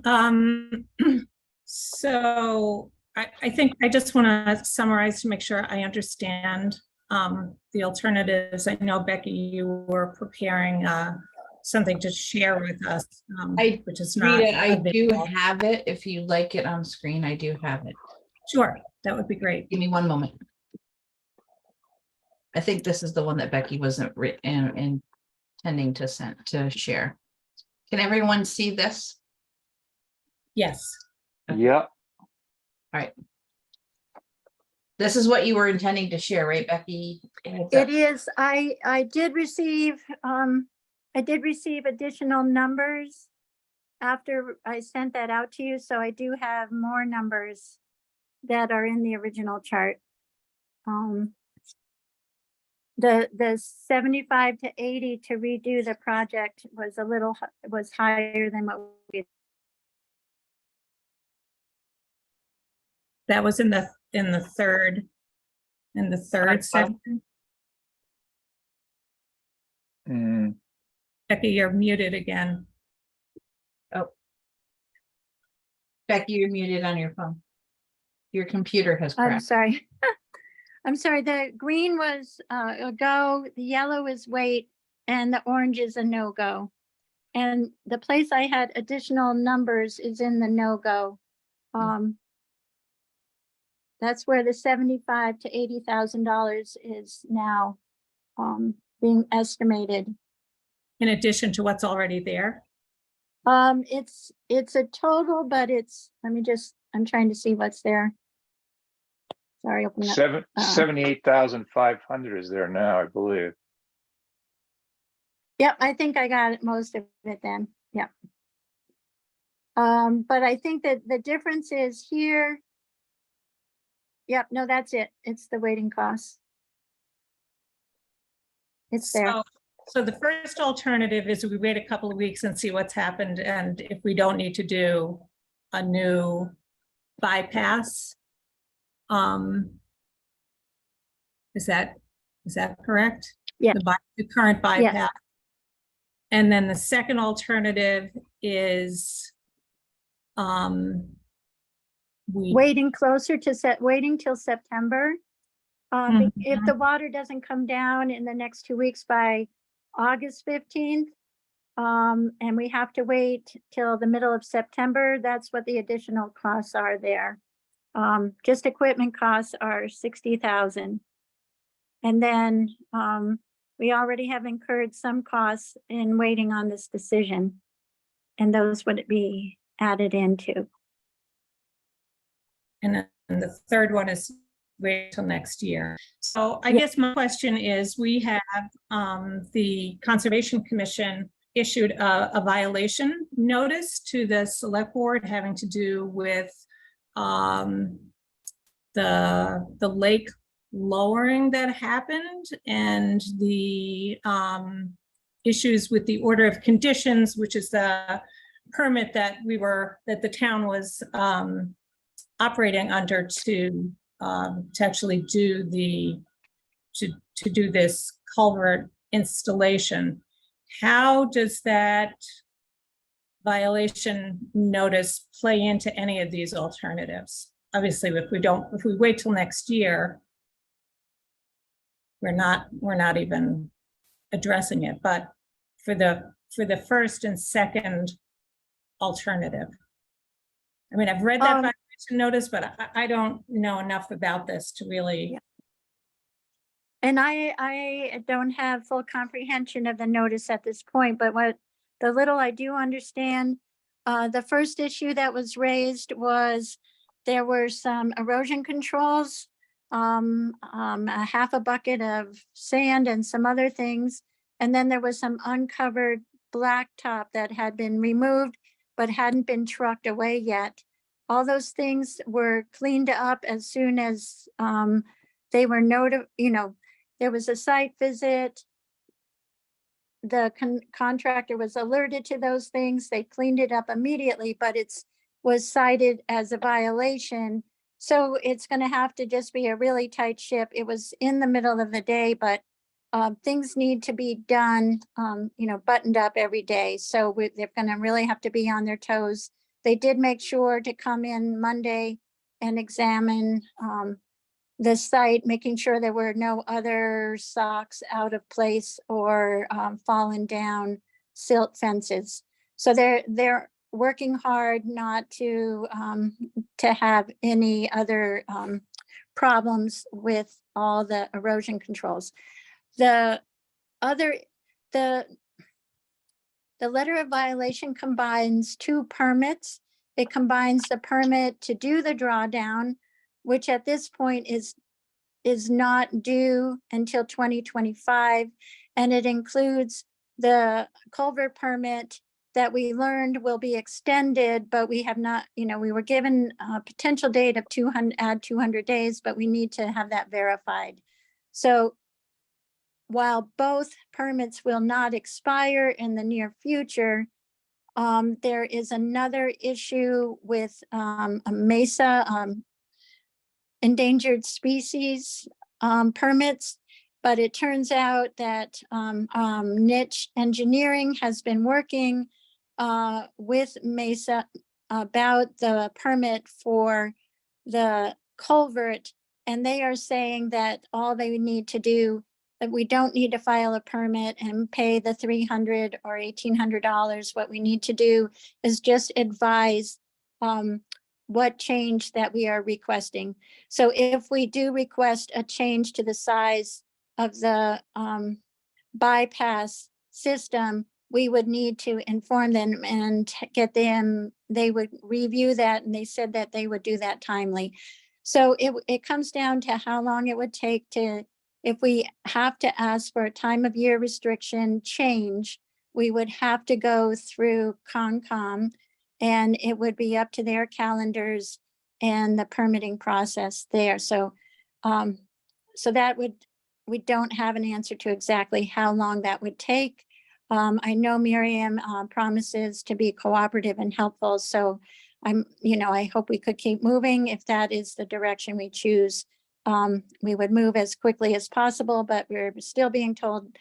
So I think I just want to summarize to make sure I understand the alternatives. I know, Becky, you were preparing something to share with us, which is not. Rita, I do available. have it. If you like it on screen, I do have it. Sure, that would be great. Give me one moment. I think this is the one that Becky wasn't intending to share. Can everyone see this? Yes. Yeah. All right. This is what you were intending to share, right, Becky? It is. I did receive additional numbers after I sent that out to you, so I do have more numbers that are in the original chart. The 75 to 80 to redo the project was higher than what we. That was in the third section. Becky, you're muted again. Oh. Becky, you're muted on your phone. Your computer has I'm crashed. sorry. I'm sorry. The green was a go, the yellow is wait, and the orange is a no-go. And the place I had additional numbers is in the no-go. That's where the $75,000 to $80,000 is now being estimated. In addition to what's already there? It's a total, but I'm trying to see what's there. Sorry, open up. 78,500 is there now, I believe. Yep, I think I got most of it then. Yep. But I think that the difference is here. Yep, no, that's it. It's the waiting costs. It's there. So the first alternative is we wait a couple of weeks and see what's happened, and if we don't need to do a new bypass. Is that correct? Yeah. The current bypass. And then the second alternative is waiting till September. If the water doesn't come down in the next 2 weeks by August 15th, and we have to wait till the middle of September, that's what the additional costs are there. Just equipment costs are $60,000. And then we already have incurred some costs in waiting on this decision, and those would be added into. And then the third one is wait till next year. So I guess my question is, we have the Conservation Commission issued a violation notice to the select board having to do with the lake lowering that happened and the issues with the order of conditions, which is the permit that the town was operating under to to actually do to do this culvert installation. How does that violation notice play into any of these alternatives? Obviously, if we wait till next year, we're not even addressing it, but for the first and second alternative. I mean, I've read that violation notice, but I don't know enough about this to really. And I don't have full comprehension of the notice at this point, but what the little I do understand, the first issue that was raised was there were some erosion controls, a half a bucket of sand and some other things. And then there was some uncovered blacktop that had been removed, but hadn't been trucked away yet. All those things were cleaned up as soon as they were there was a site visit. The contractor was alerted to those things. They cleaned it up immediately, but was cited as a violation. So it's going to have to just be a really tight ship. It was in the middle of the day, but things need to be done, buttoned up every day. So they're going to really have to be on their toes. They did make sure to come in Monday and examine the site, making sure there were no other socks out of place or fallen down silt fences. So they're working hard not to have any other problems with all the erosion controls. The letter of violation combines two permits. It combines the permit to do the drawdown, which at this point is not due until 2025. And it includes the culvert permit that we learned will be extended, but we have not, we were given a potential date of 200 days, but we need to have that verified. So while both permits will not expire in the near future, there is another issue with a Mesa endangered species permits, but it turns out that Niche Engineering has been working with Mesa about the permit for the culvert, and they are saying that all they need to do, that we don't need to file a permit and pay the $300 or $1,800. What we need to do is just advise what change that we are requesting. So if we do request a change to the size of the bypass system, we would need to inform them and get them, they would review that, and they said that they would do that timely. So it comes down to how long it would take to, if we have to ask for a time of year restriction change, we would have to go through Concom, and it would be up to their calendars and the permitting process there. So, so that we don't have an answer to exactly how long that would take. I know Miriam promises to be cooperative and helpful. So I hope we could keep moving. If that is the direction we choose, we would move as quickly as possible, but we're still being told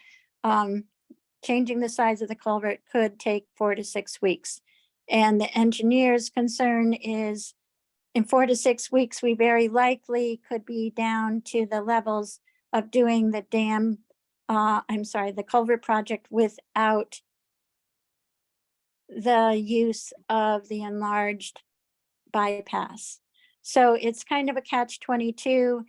changing the size of the culvert could take 4 to 6 weeks. And the engineer's concern is in 4 to 6 weeks, we very likely could be down to the levels of doing the the culvert project without the use of the enlarged bypass. So it's kind of a catch-22.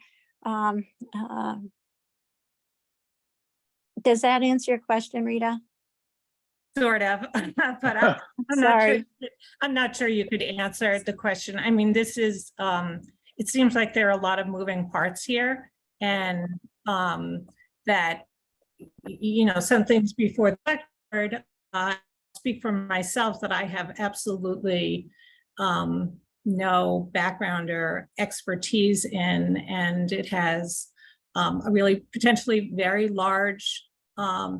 Does that answer your question, Rita? Sort of, but I'm not sure you could answer the question. I mean, this is, it seems like there are a lot of moving parts here, and that, some things before the record, speak for myself that I have absolutely no background or expertise in, and it has a really potentially very large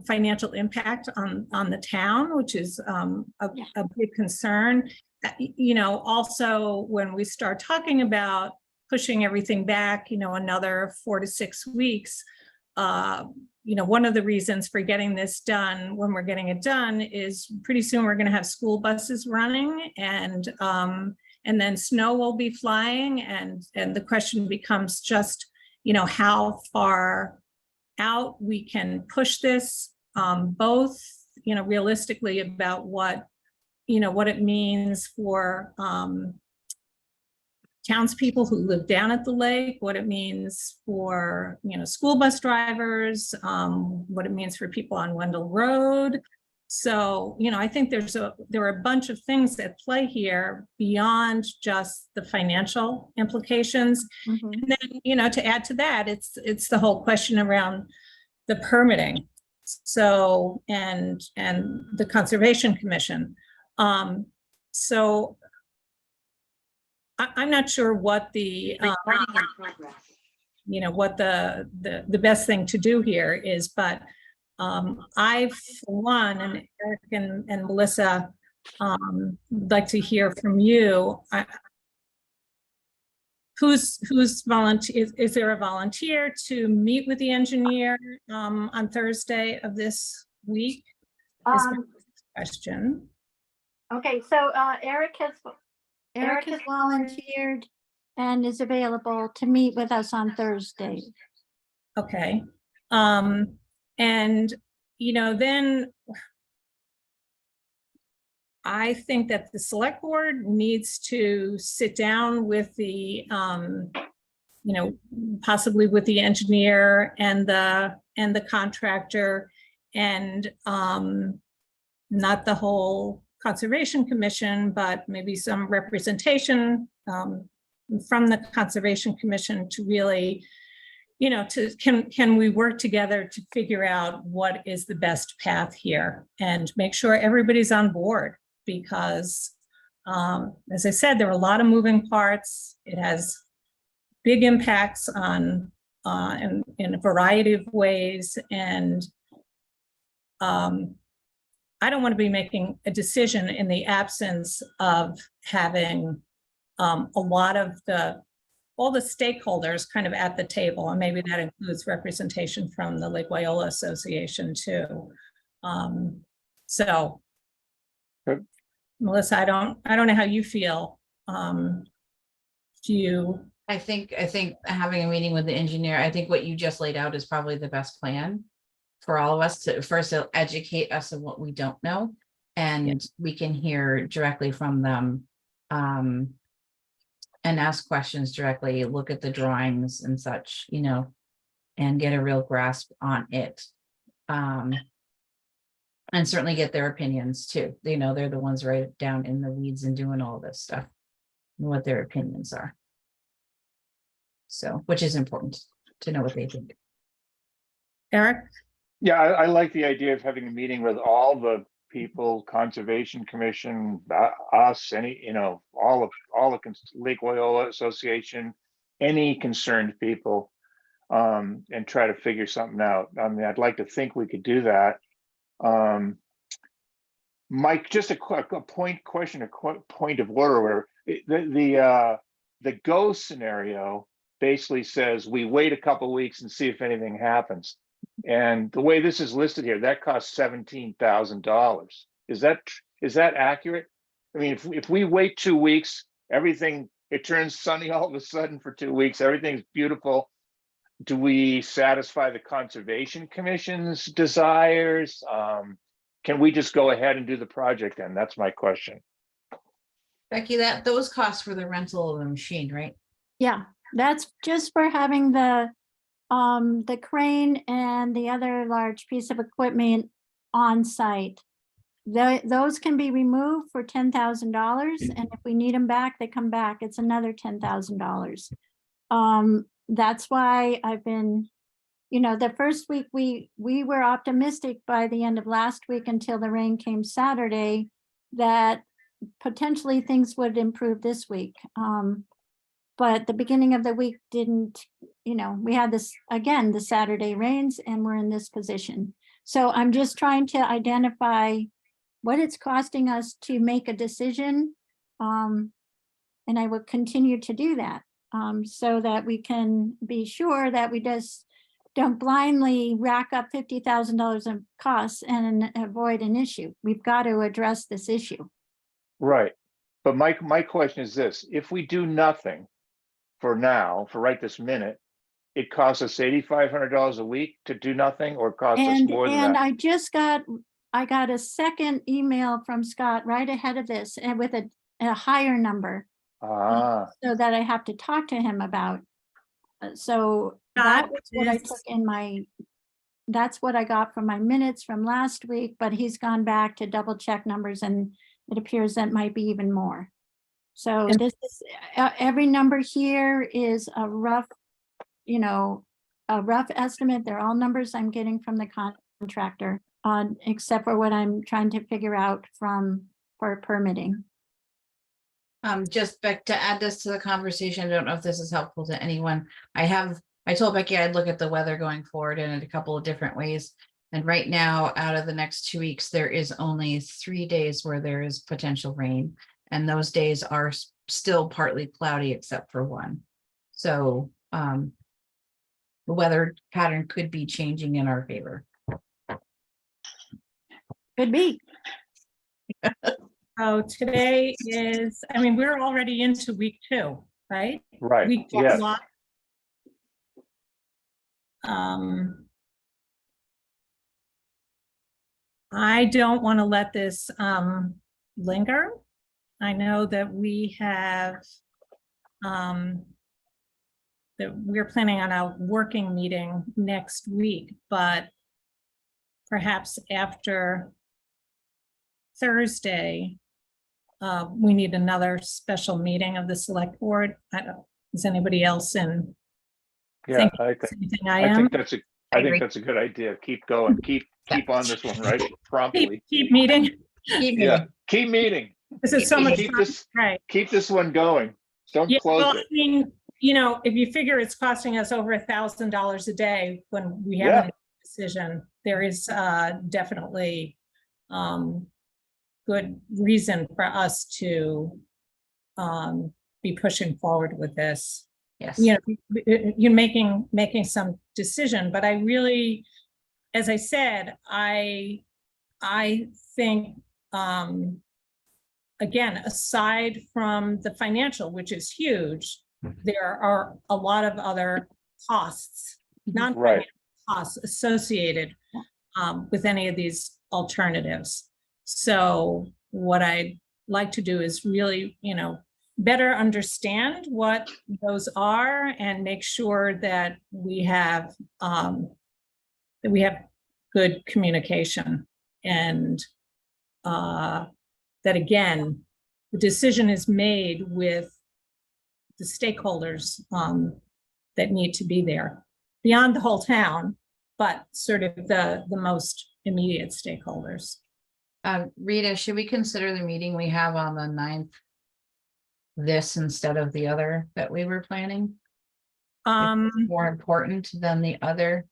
financial impact on the town, which is a big concern. Also, when we start talking about pushing everything back, another 4 to 6 weeks. One of the reasons for getting this done when we're getting it done is pretty soon we're going to have school buses running, and then snow will be flying, and the question becomes just, how far out we can push this, both, realistically about what it means for townspeople who live down at the lake, what it means for, school bus drivers, what it means for people on Wendell Road. So, I think there are a bunch of things at play here beyond just the financial implications. Mhm. And then, to add to that, it's the whole question around the permitting. So, and the Conservation Commission. So I'm not sure what the, what the best thing to do here is, but I, for one, and Eric and Melissa, would like to hear from you. Who's volunteer? Is there a volunteer to meet with the engineer on Thursday of this week? Is my question. Okay, so Eric has volunteered and is available to meet with us on Thursday. Okay. And, then I think that the select board needs to sit down with the, possibly with the engineer and the contractor, and not the whole Conservation Commission, but maybe some representation from the Conservation Commission to really, can we work together to figure out what is the best path here and make sure everybody's on board, because as I said, there are a lot of moving parts. It has big impacts on in a variety of ways, and I don't want to be making a decision in the absence of having a lot of all the stakeholders kind of at the table, and maybe that includes representation from the Lake Wyola Association too. So, Good. Melissa, I don't know how you feel. Do you? I think having a meeting with the engineer, I think what you just laid out is probably the best plan for all of us to first educate us of what we don't know, and we can hear directly from them, and ask questions directly, look at the drawings and such, and get a real grasp on it. And certainly get their opinions too. They're the ones right down in the weeds and doing all this stuff, and what their opinions are. So, which is important to know what they think. Eric? Yeah, I like the idea of having a meeting with all the people, Conservation Commission, us, all the Lake Wyola Association, any concerned people, and try to figure something out. I mean, I'd like to think we could do that. Mike, just a question, a point of order, or whatever. The go scenario basically says we wait a couple of weeks and see if anything happens. And the way this is listed here, that costs $17,000. Is that accurate? I mean, if we wait 2 weeks, it turns sunny all of a sudden for 2 weeks, everything's beautiful. Do we satisfy the Conservation Commission's desires? Can we just go ahead and do the project then? That's my question. Becky, those costs for the rental of the machine, right? Yeah, that's just for having the crane and the other large piece of equipment on site. Those can be removed for $10,000, and if we need them back, they come back. It's another $10,000. That's why I've been, the first week we were optimistic by the end of last week until the rain came Saturday that potentially things would improve this week. But the beginning of the week didn't, we had this, again, the Saturday rains, and we're in this position. So I'm just trying to identify what it's costing us to make a decision. And I will continue to do that. so that we can be sure that we just don't blindly rack up $50,000 in costs and avoid an issue. We've got to address this issue. Right. But my question is this, if we do nothing for now, for right this minute, it costs us $8,500 a week to do nothing, or it costs us more than And that? I got a second email from Scott right ahead of this and with a higher number, Ah, so that I have to talk to him about. So that Scott was what I is- took in my, that's what I got from my minutes from last week, but he's gone back to double check numbers and it appears that might be even more. So And- this is, every number here is a rough, a rough estimate. They're all numbers I'm getting from the contractor, except for what I'm trying to figure out for permitting. Just Beck, to add this to the conversation, I don't know if this is helpful to anyone. I told Becky I'd look at the weather going forward in a couple of different ways. And right now, out of the next 2 weeks, there is only 3 days where there is potential rain. And those days are still partly cloudy except for one. So the weather pattern could be changing in our favor. Could be. So today is, I mean, we're already into week 2, right? right, Week yes. block. I don't want to let this linger. I know that we have that we're planning on a working meeting next week, but perhaps after Thursday, we need another special meeting of the select board. I don't, is anybody else in? Yeah, I I am. think that's I I agree. think that's a good idea. Keep going, keep on this one, right? Promptly. Keep meeting. Yeah, keep meeting. This is so much Keep fun, this, right? keep this one going. Don't Yeah, well, close I it. mean, if you figure it's costing us over $1,000 a day when we Yeah. haven't made a decision, there is definitely good reason for us to be pushing forward with this. Yes. You're making some decision, but I really, as I said, I think, again, aside from the financial, which is huge, there are a lot of other costs, non-financial costs associated with any of these alternatives. So what I'd like to do is really, better understand what those are and make sure that we have good communication, and that again, the decision is made with the stakeholders that need to be there beyond the whole town, but sort of the most immediate stakeholders. Rita, should we consider the meeting we have on the 9th this instead of the other that we were planning? If it's more important than the other,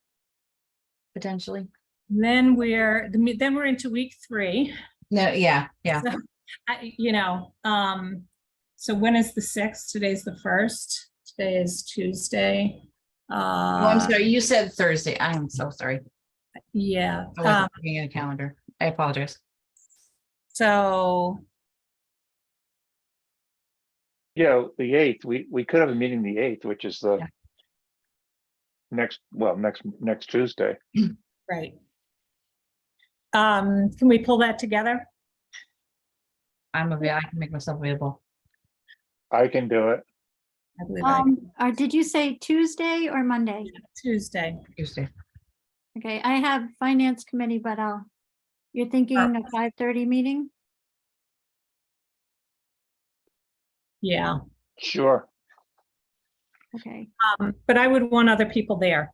potentially? Then we're into week 3. No, yeah. So when is the 6th? Today's the 1st. Today is Tuesday. Oh, I'm sorry, you said Thursday. I'm so sorry. Yeah. I wasn't looking at a calendar. I apologize. So Yeah, the 8th, we could have a meeting the 8th, which is the next Tuesday. right. Can we pull that together? I can make myself available. I can do it. I believe Did you say Tuesday or Monday? Tuesday. Tuesday. Okay, I have finance committee, but you're thinking a 5:30 meeting? Yeah. Sure. Okay, But I would want other people there.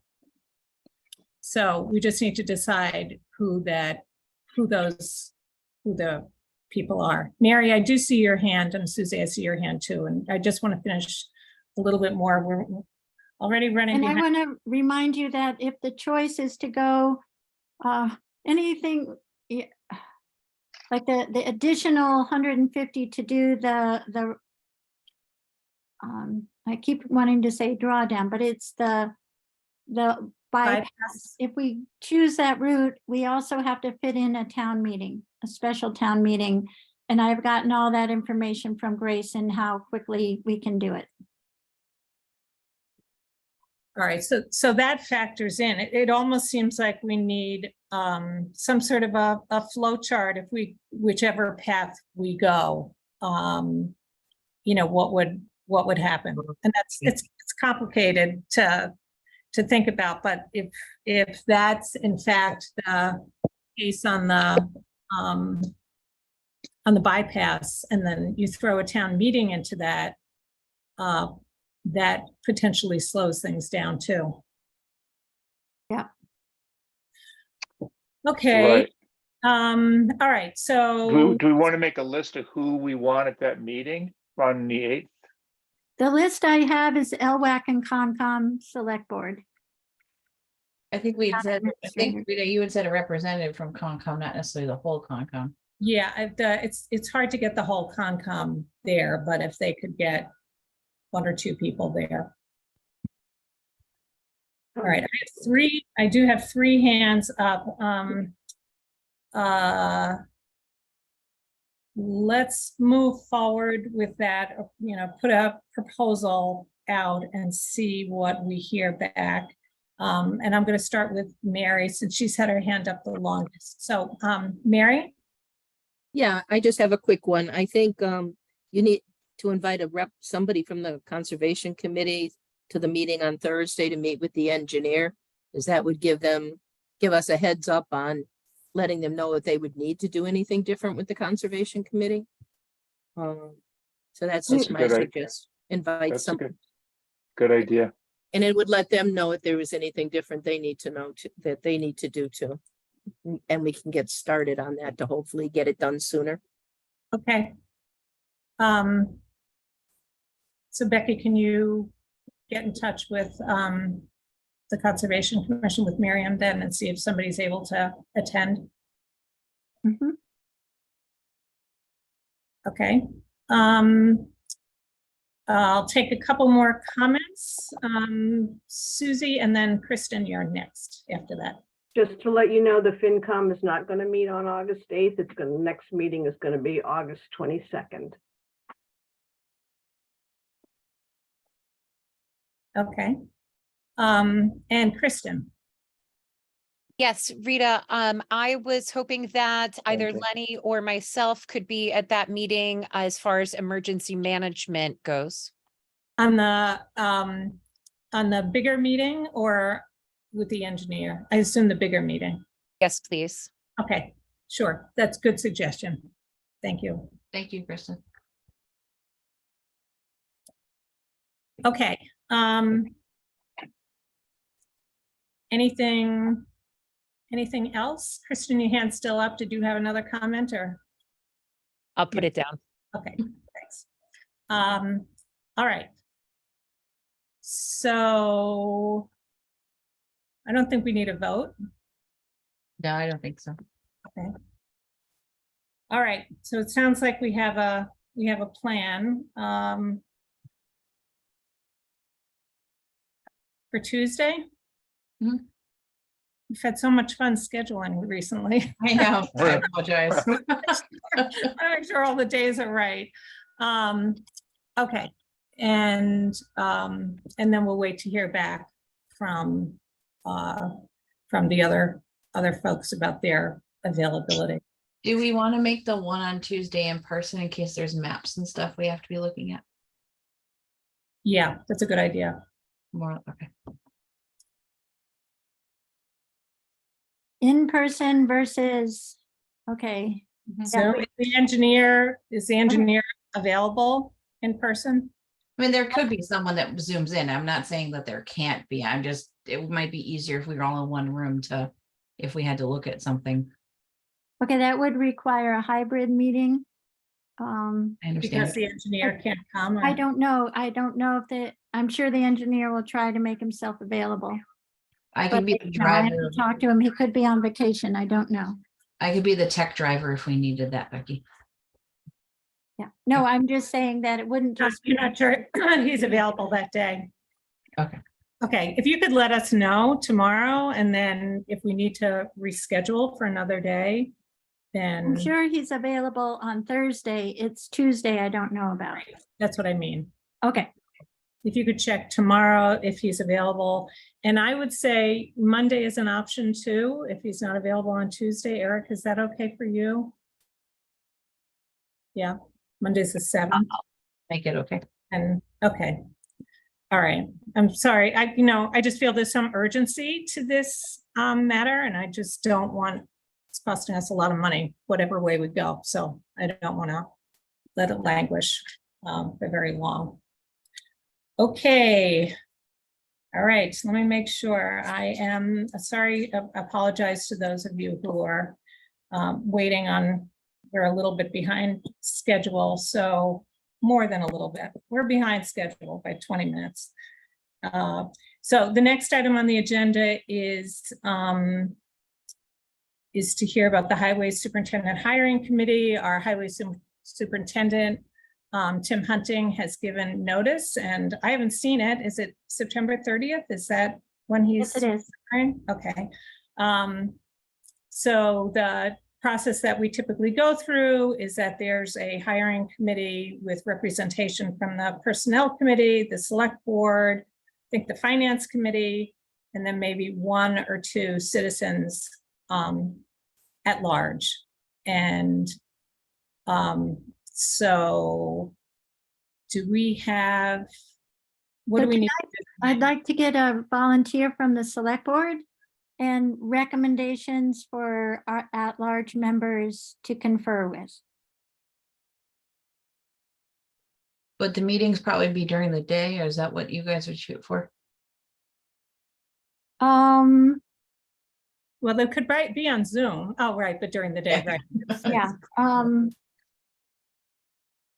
So we just need to decide who the people are. Mary, I do see your hand, and Susie, I see your hand too. And I just want to finish a little bit more. We're already running and I behind. want to remind you that if the choice is to go anything like the additional 150 to do the I keep wanting to say drawdown, but it's the bypass. Bypass. If we choose that route, we also have to fit in a town meeting, a special town meeting. And I've gotten all that information from Grace and how quickly we can do it. All right, so that factors in. It almost seems like we need some sort of a flow chart if whichever path we go. What would happen? And it's complicated to think about, but if that's in fact the case on the bypass, and then you throw a town meeting into that, that potentially slows things down too. Yeah. Okay. Right. All right, Do so we want to make a list of who we want at that meeting on the 8th? The list I have is LWAC and Concom Select Board. I think we Town said, I administrator. think Rita, you had said a representative from Concom, not necessarily the whole Concom. yeah, it's hard to get the whole Concom there, but if they could get 1 or 2 people there. All right, I do have 3 hands up. Let's move forward with that, put a proposal out and see what we hear back. And I'm going to start with Mary since she's had her hand up the longest. So, Mary? Yeah, I just have a quick one. I think you need to invite somebody from the Conservation Committee to the meeting on Thursday to meet with the engineer, because that would give us a heads up on letting them know if they would need to do anything different with the Conservation Committee. So that's just my Good idea. suggestion. Invite That's a somebody, good idea. and it would let them know if there was anything different they need to know that they need to do too. And we can get started on that to hopefully get it done sooner. Okay. So Becky, can you get in touch with the Conservation Commission with Miriam then and see if somebody's able to attend? Mhm. Okay. I'll take a couple more comments. Susie, and then Kristen, you're next after that. Just to let you know, the FinCom is not going to meet on August 8th. Next meeting is going to be August 22nd. Okay. And Kristen. Yes, Rita, I was hoping that either Okay. Lenny or myself could be at that meeting as far as emergency management goes. On the bigger meeting or with the engineer? I assume the bigger meeting. Yes, please. Okay, sure. That's a good suggestion. Thank you. Thank you, Kristen. Okay. Anything else? Kristen, your hand's still up. Did you have another comment or? I'll put it down. Okay, thanks. All right. So I don't think we need a vote. No, I don't think so. Okay. All right, so it sounds like we have a plan for Tuesday. Mhm. We've had so much fun scheduling recently. I know, I apologize. I'm sure all the days are right. Okay, and then we'll wait to hear back from the other folks about their availability. Do we want to make the one on Tuesday in person in case there's maps and stuff we have to be looking at? Yeah, that's a good idea. More, okay. In person versus, okay. So is the engineer available in person? I mean, there could be someone that zooms in. I'm not saying that there can't be. It might be easier if we were all in one room if we had to look at something. Okay, that would require a hybrid meeting. I Because understand. the engineer can't come? I don't know if I'm sure the engineer will try to make himself available. I But could be the I have driver. to talk to him. He could be on vacation. I don't know. I could be the tech driver if we needed that, Becky. Yeah, no, I'm just saying that it wouldn't just. You're not sure he's available that day. Okay. Okay, if you could let us know tomorrow, and then if we need to reschedule for another day, then. I'm sure he's available on Thursday. It's Tuesday I don't know about. That's what I mean. Okay, If you could check tomorrow if he's available. And I would say Monday is an option too, if he's not available on Tuesday. Eric, is that okay for you? Yeah, Monday's the 7th. Make it okay. And, okay. All right, I'm sorry. I just feel there's some urgency to this matter, and I just don't want, it's costing us a lot of money, whatever way we go. So I don't want to let it languish for very long. Okay. All right, let me make sure. I am sorry, apologize to those of you who are waiting on, we're a little bit behind schedule, so more than a little bit. We're behind schedule by 20 minutes. So the next item on the agenda is to hear about the Highway Superintendent Hiring Committee. Our Highway Superintendent, Tim Hunting, has given notice, and I haven't seen it. Is it September 30th? Is that when he's? yes, it is. Hiring? Okay. So the process that we typically go through is that there's a hiring committee with representation from the Personnel Committee, the Select Board, I think the Finance Committee, and then maybe 1 or 2 citizens at large. And so do we have, what do we need? I'd like to get a volunteer from the Select Board and recommendations for our at-large members to confer with. Would the meetings probably be during the day, or is that what you guys would shoot for? Well, they could be on Zoom. Oh, right, but during the day, right? Yeah,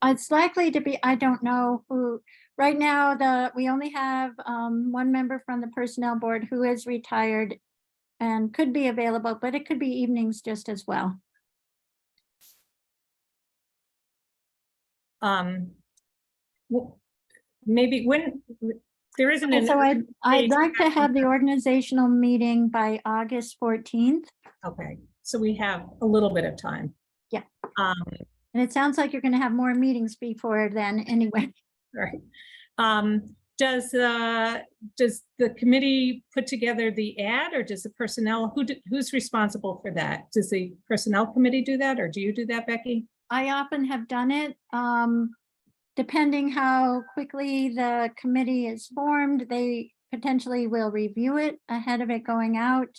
it's likely to be, I don't know who, right now, we only have 1 member from the Personnel Board who is retired and could be available, but it could be evenings just as well. Maybe when there isn't an. So I'd like to have the organizational meeting by August 14th. Okay, so we have a little bit of time. Yeah. And it sounds like you're going to have more meetings before then anyway. Right. Does the committee put together the ad, or does the personnel, who's responsible for that? Does the Personnel Committee do that, or do you do that, Becky? I often have done it. Depending how quickly the committee is formed, they potentially will review it ahead of it going out.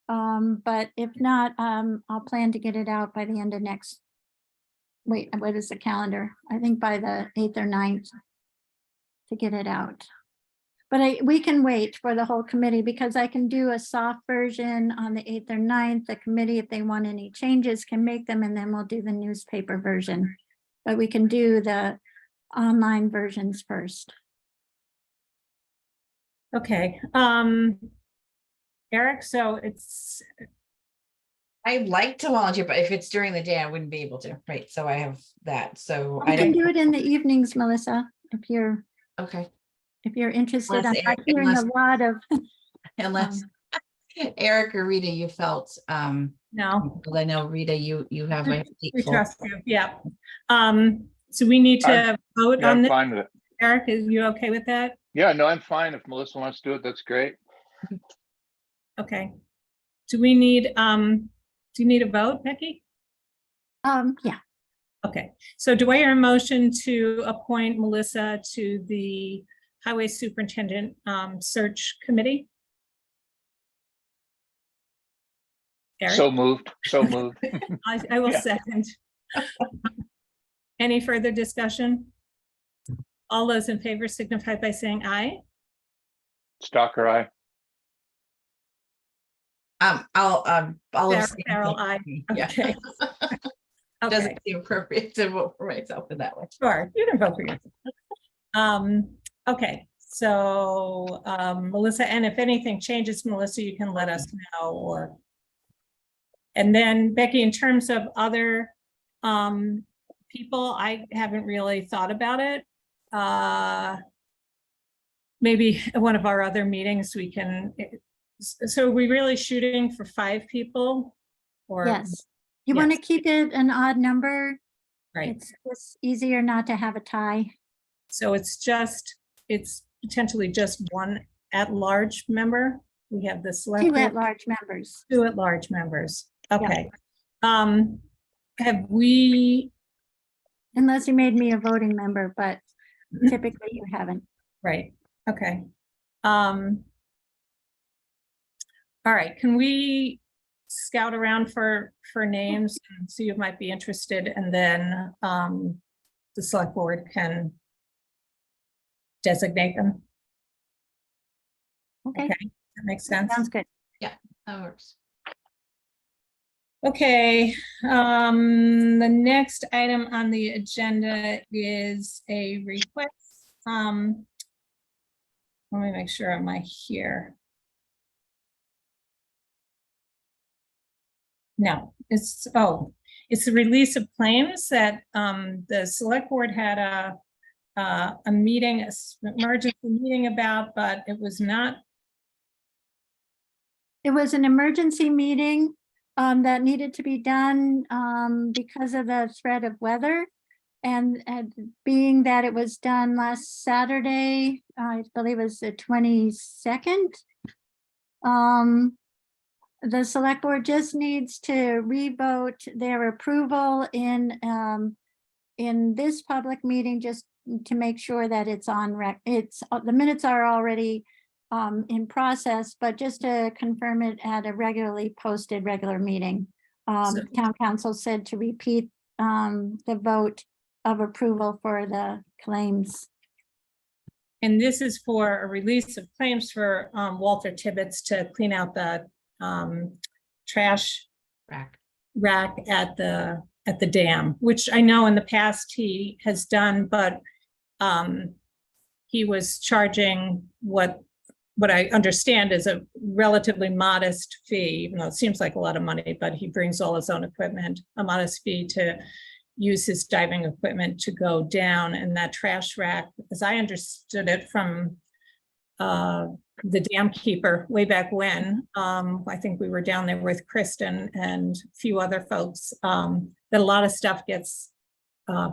But if not, I'll plan to get it out by the end of next. Wait, what is the calendar? I think by the 8th or 9th to get it out. But we can wait for the whole committee, because I can do a soft version on the 8th or 9th. The committee, if they want any changes, can make them, and then we'll do the newspaper version. But we can do the online versions first. Okay. Eric, so it's. I'd like to volunteer, but if it's during the day, I wouldn't be able to, right? So I have that, so I I can don't. do it in the evenings, Melissa, if you're Okay, interested. Unless I'm not Eric- hearing a unless- lot of. unless Eric or Rita, you felt, No, because I know Rita, you have a. we trust you. Yeah. So we need to vote Yeah, on I'm this. fine with it. Eric, are you okay with that? Yeah, no, I'm fine. If Melissa wants to do it, that's great. Okay. Do we need, do you need a vote, Becky? Yeah, Okay, so do I hear a motion to appoint Melissa to the Highway Superintendent Search Committee? Eric? So moved, so moved. I will Yeah. second. Any further discussion? All those in favor signify by saying aye. Stalker eye. I'll abstain. Farrell, aye. Yeah. Okay. Okay, Doesn't seem appropriate to vote for myself in that way. sure, you can vote for yourself. Okay, so Melissa, and if anything changes, Melissa, you can let us know, or. And then Becky, in terms of other people. I haven't really thought about it. Maybe at one of our other meetings, we can, so are we really shooting for 5 people? Or, Yes. You want to Yes. keep it an odd number? right, It's just easier not to have a tie. so it's potentially just one at-large member. We have the select. 2 board, at-large members. 2 at-large members. Okay. Have we, Unless you made me a voting member, but typically you haven't. right, okay. All right, can we scout around for names and see who might be interested, and then the select board can designate them? Okay, Okay, that makes sense. sounds good. That works. Okay, the next item on the agenda is a request. Let me make sure, am I here? No, it's the release of claims that the select board had a meeting, emergency meeting about, but it was not. It was an emergency meeting that needed to be done because of the threat of weather. And being that it was done last Saturday, I believe it was the 22nd. The select board just needs to revote their approval in this public meeting, just to make sure that it's on the minutes are already in process, but just to confirm it at a regularly posted regular meeting. Town council said to repeat the vote of approval for the claims. And this is for a release of claims for Walter Tibbetts to clean out the trash rack at the dam, which I know in the past he has done, but he was charging what I understand is a relatively modest fee, even though it seems like a lot of money, but he brings all his own equipment, a modest fee to use his diving equipment to go down. And that trash rack, as I understood it from the dam keeper way back when, I think we were down there with Kristen and a few other folks, that a lot of stuff gets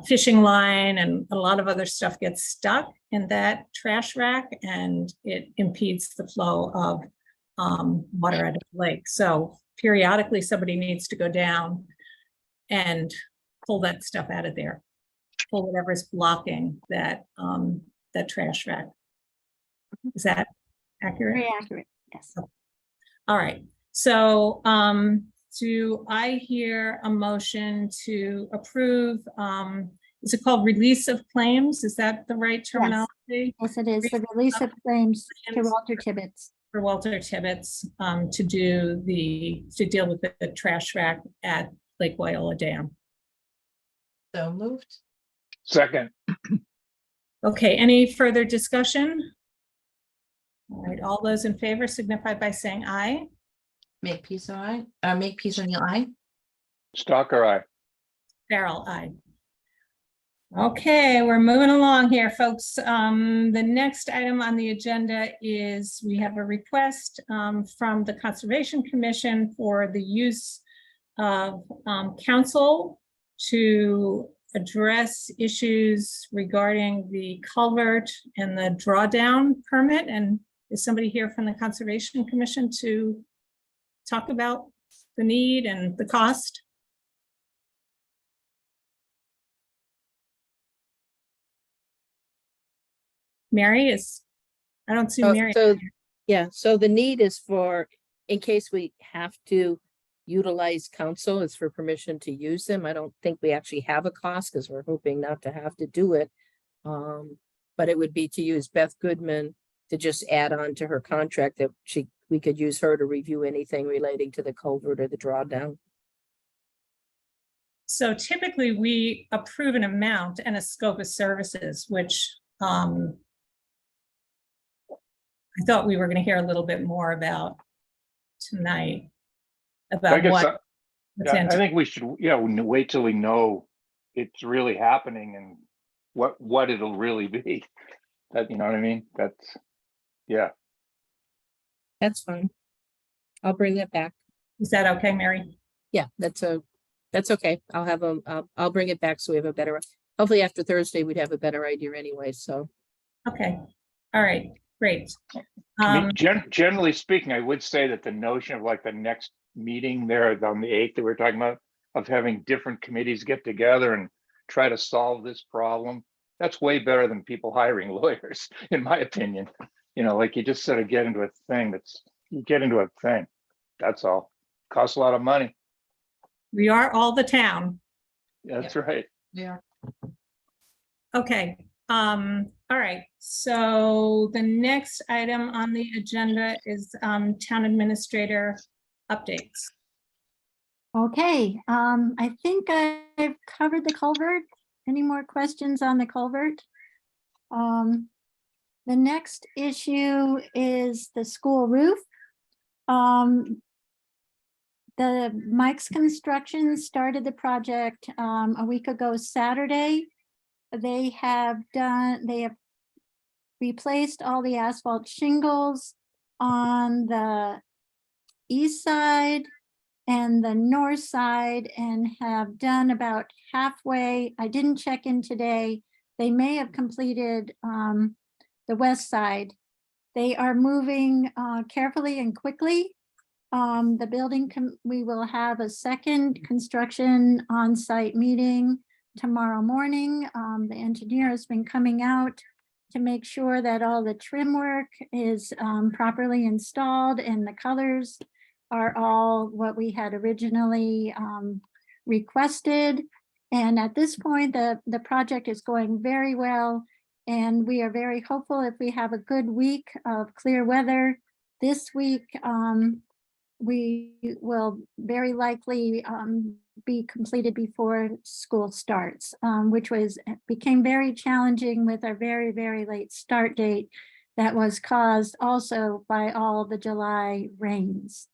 fishing line and a lot of other stuff gets stuck in that trash rack, and it impedes the flow of water out of the lake. So periodically somebody needs to go down and pull that stuff out of there, pull whatever's blocking that that trash rack. Is that accurate? Very accurate, yes. All right, so do I hear a motion to approve, is it called release of claims? Is that the right terminology? Yes, it is. The release of claims to Walter Tibbetts. For Walter Tibbetts to deal with the trash rack at Lake Wyola Dam. So moved. Second. Okay, any further discussion? All right, all those in favor signify by saying aye. Make peace on your eye. Stalker eye. Farrell, aye. Okay, we're moving along here, folks. The next item on the agenda is we have a request from the Conservation Commission for the use of council to address issues regarding the culvert and the drawdown permit. And is somebody here from the Conservation Commission to talk about the need and the cost? Mary is, I don't see Mary. So the need is for, in case we have to utilize council, is for permission to use them. I don't think we actually have a cost because we're hoping not to have to do it. But it would be to use Beth Goodman to just add on to her contract that we could use her to review anything relating to the culvert or the drawdown. So typically we approve an amount and a scope of services, which I thought we were going to hear a little bit more about tonight. About I guess what? I think we should, wait till we know it's really happening and what it'll really be. That, you know what I mean? That's, yeah. That's fine. I'll bring that back. Is that okay, Mary? Yeah, that's okay. I'll have I'll bring it back so we have a better, hopefully after Thursday, we'd have a better idea anyway, so. Okay, all right, great. I mean, generally speaking, I would say that the notion of like the next meeting there on the 8th that we're talking about, of having different committees get together and try to solve this problem, that's way better than people hiring lawyers, in my opinion. You know, like you just sort of get into a thing that's all. Costs a lot of money. We are all the town. That's right. Yeah. Okay, all right, so the next item on the agenda is town administrator updates. Okay, I think I've covered the culvert. Any more questions on the culvert? The next issue is the school roof. The Mike's Construction started the project a week ago Saturday. They have replaced all the asphalt shingles on the east side and the north side and have done about halfway. I didn't check in today. They may have completed the west side. They are moving carefully and quickly. The building, we will have a second construction on-site meeting tomorrow morning. The engineer has been coming out to make sure that all the trim work is properly installed and the colors are all what we had originally requested. And at this point, the project is going very well. And we are very hopeful if we have a good week of clear weather this week, we will very likely be completed before school starts, which became very challenging with our very, very late start date that was caused also by all the July rains.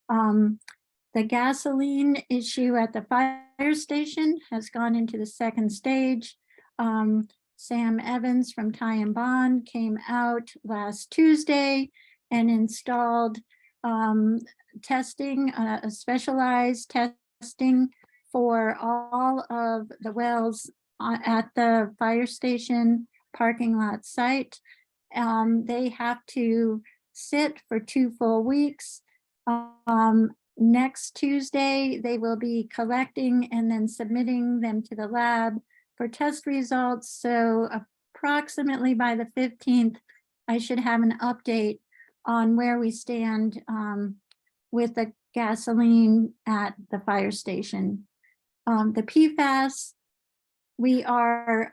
The gasoline issue at the fire station has gone into the second stage. Sam Evans from Ty and Bond came out last Tuesday and installed testing, a specialized testing for all of the wells at the fire station parking lot site. They have to sit for 2 full weeks. Next Tuesday, they will be collecting and then submitting them to the lab for test results. So approximately by the 15th, I should have an update on where we stand with the gasoline at the fire station. The PFAS, we are,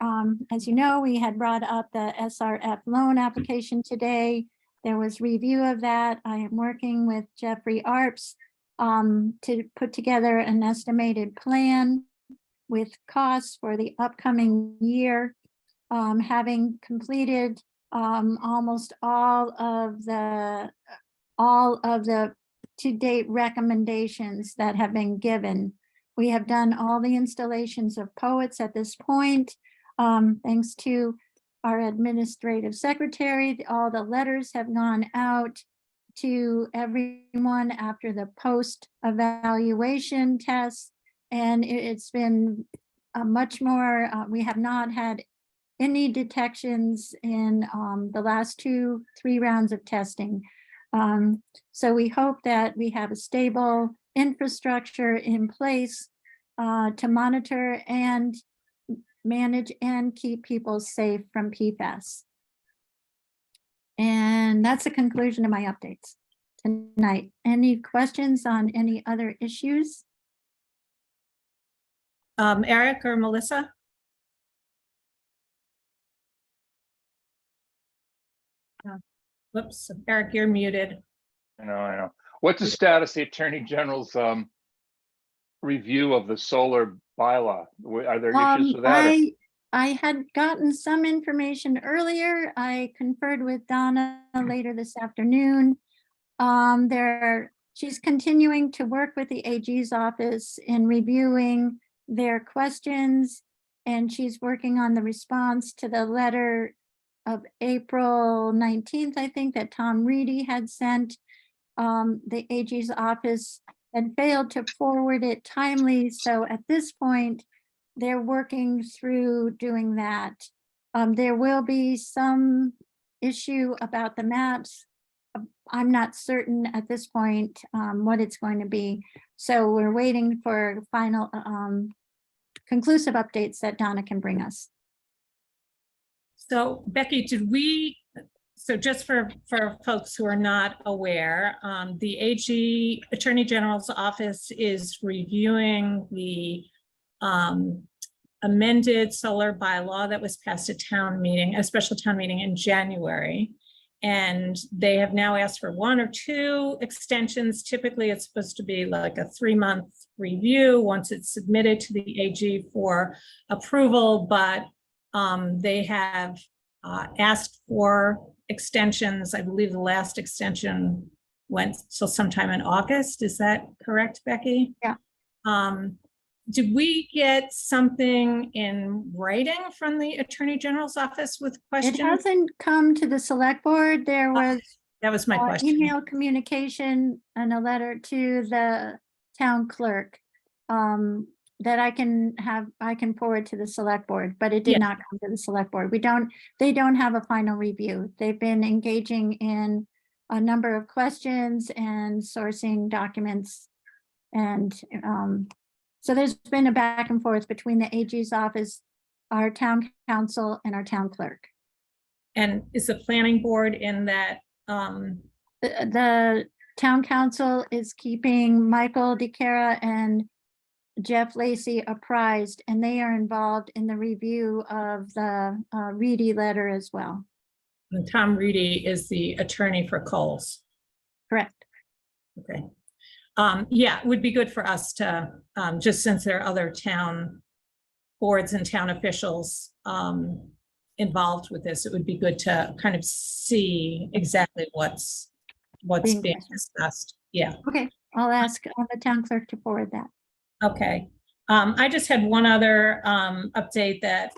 as you know, we had brought up the SRF loan application today. There was review of that. I am working with Jeffrey Arps to put together an estimated plan with costs for the upcoming year. Having completed almost all of the to-date recommendations that have been given. We have done all the installations of poets at this point. Thanks to our administrative secretary, all the letters have gone out to everyone after the post-evaluation tests. And it's been a much more, we have not had any detections in the last 2-3 rounds of testing. So we hope that we have a stable infrastructure in place to monitor and manage and keep people safe from PFAS. And that's the conclusion of my updates tonight. Any questions on any other issues? Eric or Melissa? Whoops, Eric, you're muted. I know. What's the status of the Attorney General's review of the solar bylaw? Are there issues with that? I had gotten some information earlier. I conferred with Donna later this afternoon. She's continuing to work with the AG's office in reviewing their questions and she's working on the response to the letter of April 19th, I think, that Tom Reedy had sent. The AG's office had failed to forward it timely, so at this point, they're working through doing that. There will be some issue about the maps. I'm not certain at this point what it's going to be. So we're waiting for final conclusive updates that Donna can bring us. So Becky, so just for folks who are not aware, the AG, Attorney General's office is reviewing the amended solar bylaw that was passed at town meeting, a special town meeting in January. And they have now asked for 1 or 2 extensions. Typically, it's supposed to be like a 3-month review once it's submitted to the AG for approval, but they have asked for extensions. I believe the last extension went till sometime in August. Is that correct, Becky? Yeah. Did we get something in writing from the Attorney General's office with questions? It hasn't come to the select board. There was That was my question. email communication and a letter to the town clerk that I can forward to the select board, but it did Yeah. not come to the select board. They don't have a final review. They've been engaging in a number of questions and sourcing documents. And so there's been a back and forth between the AG's office, our town council, and our town clerk. And is the planning board in that? The town council is keeping Michael DeCara and Jeff Lacy apprised, and they are involved in the review of the Reedy letter as well. And Tom Reedy is the attorney for Coles. Correct. Okay. Yeah, it would be good for us to, just since there are other town boards and town officials involved with this, it would be good to kind of see exactly what's being discussed. Yeah. Okay, I'll ask the town clerk to forward that. Okay. I just had one other update that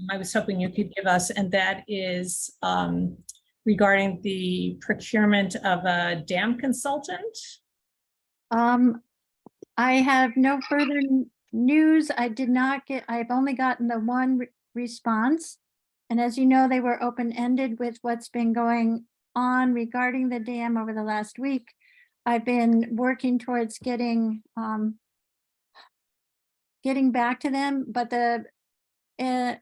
I was hoping you could give us, and that is regarding the procurement of a dam consultant. I have no further news. I've only gotten the one response. And as you know, they were open-ended with what's been going on regarding the dam over the last week. I've been working towards getting back to them, but I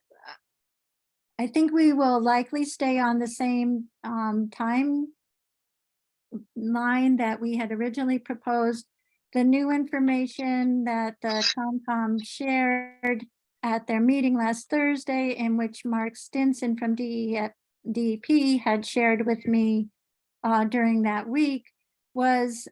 think we will likely stay on the same time line that we had originally proposed. The new information that the Comcom shared at their meeting last Thursday, in which Mark Stinson from DEP had shared with me during that week, was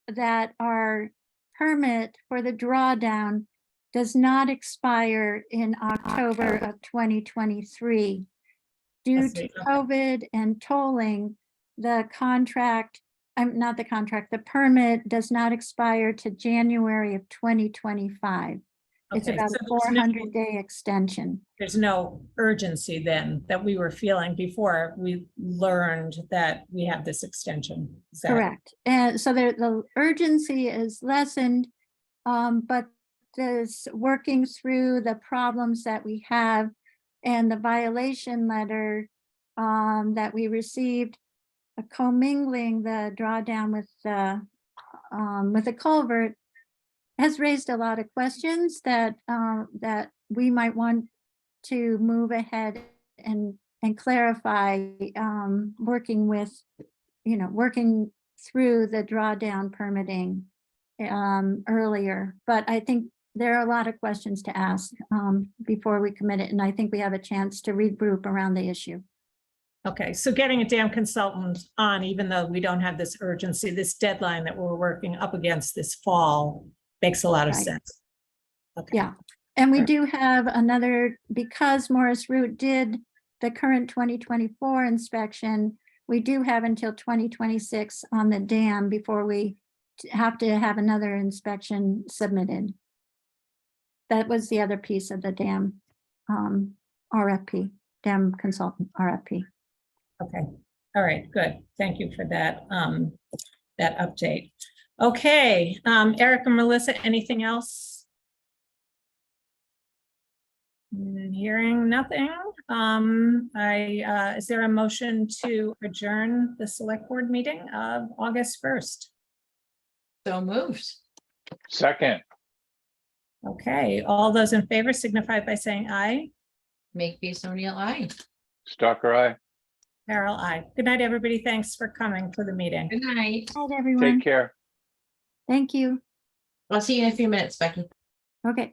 that our permit for the drawdown does not expire in October of 2023. Due to COVID and tolling, the permit does not expire to January of 2025. It's Okay, about so a there's no- 400-day extension. There's no urgency then that we were feeling before we learned that we have this extension. Is that- Correct. And so the urgency is lessened, but this working through the problems that we have and the violation letter that we received, commingling the drawdown with the culvert, has raised a lot of questions that we might want to move ahead and clarify, working through the drawdown permitting earlier. But I think there are a lot of questions to ask before we commit it, and I think we have a chance to regroup around the issue. Okay, so getting a dam consultant on, even though we don't have this urgency, this deadline that we're working up against this fall, makes a lot of Right. sense. Okay. Yeah, and we Right. do have another, because Morris Root did the current 2024 inspection, we do have until 2026 on the dam before we have to have another inspection submitted. That was the other piece of the dam RFP, DEM consultant RFP. Okay, all right, good. Thank you for that, that update. Okay, Eric and Melissa, anything else? Hearing nothing. Is there a motion to adjourn the select board meeting of August 1st? So moved. Second, Okay, all those in favor signify by saying aye. Makepeace O'Neill, aye. Stalker eye. Carol, aye. Good night, everybody. Thanks for coming to the meeting. Good night. Night, everyone. Take care. Thank you. I'll see you in a few minutes, Becky. Okay.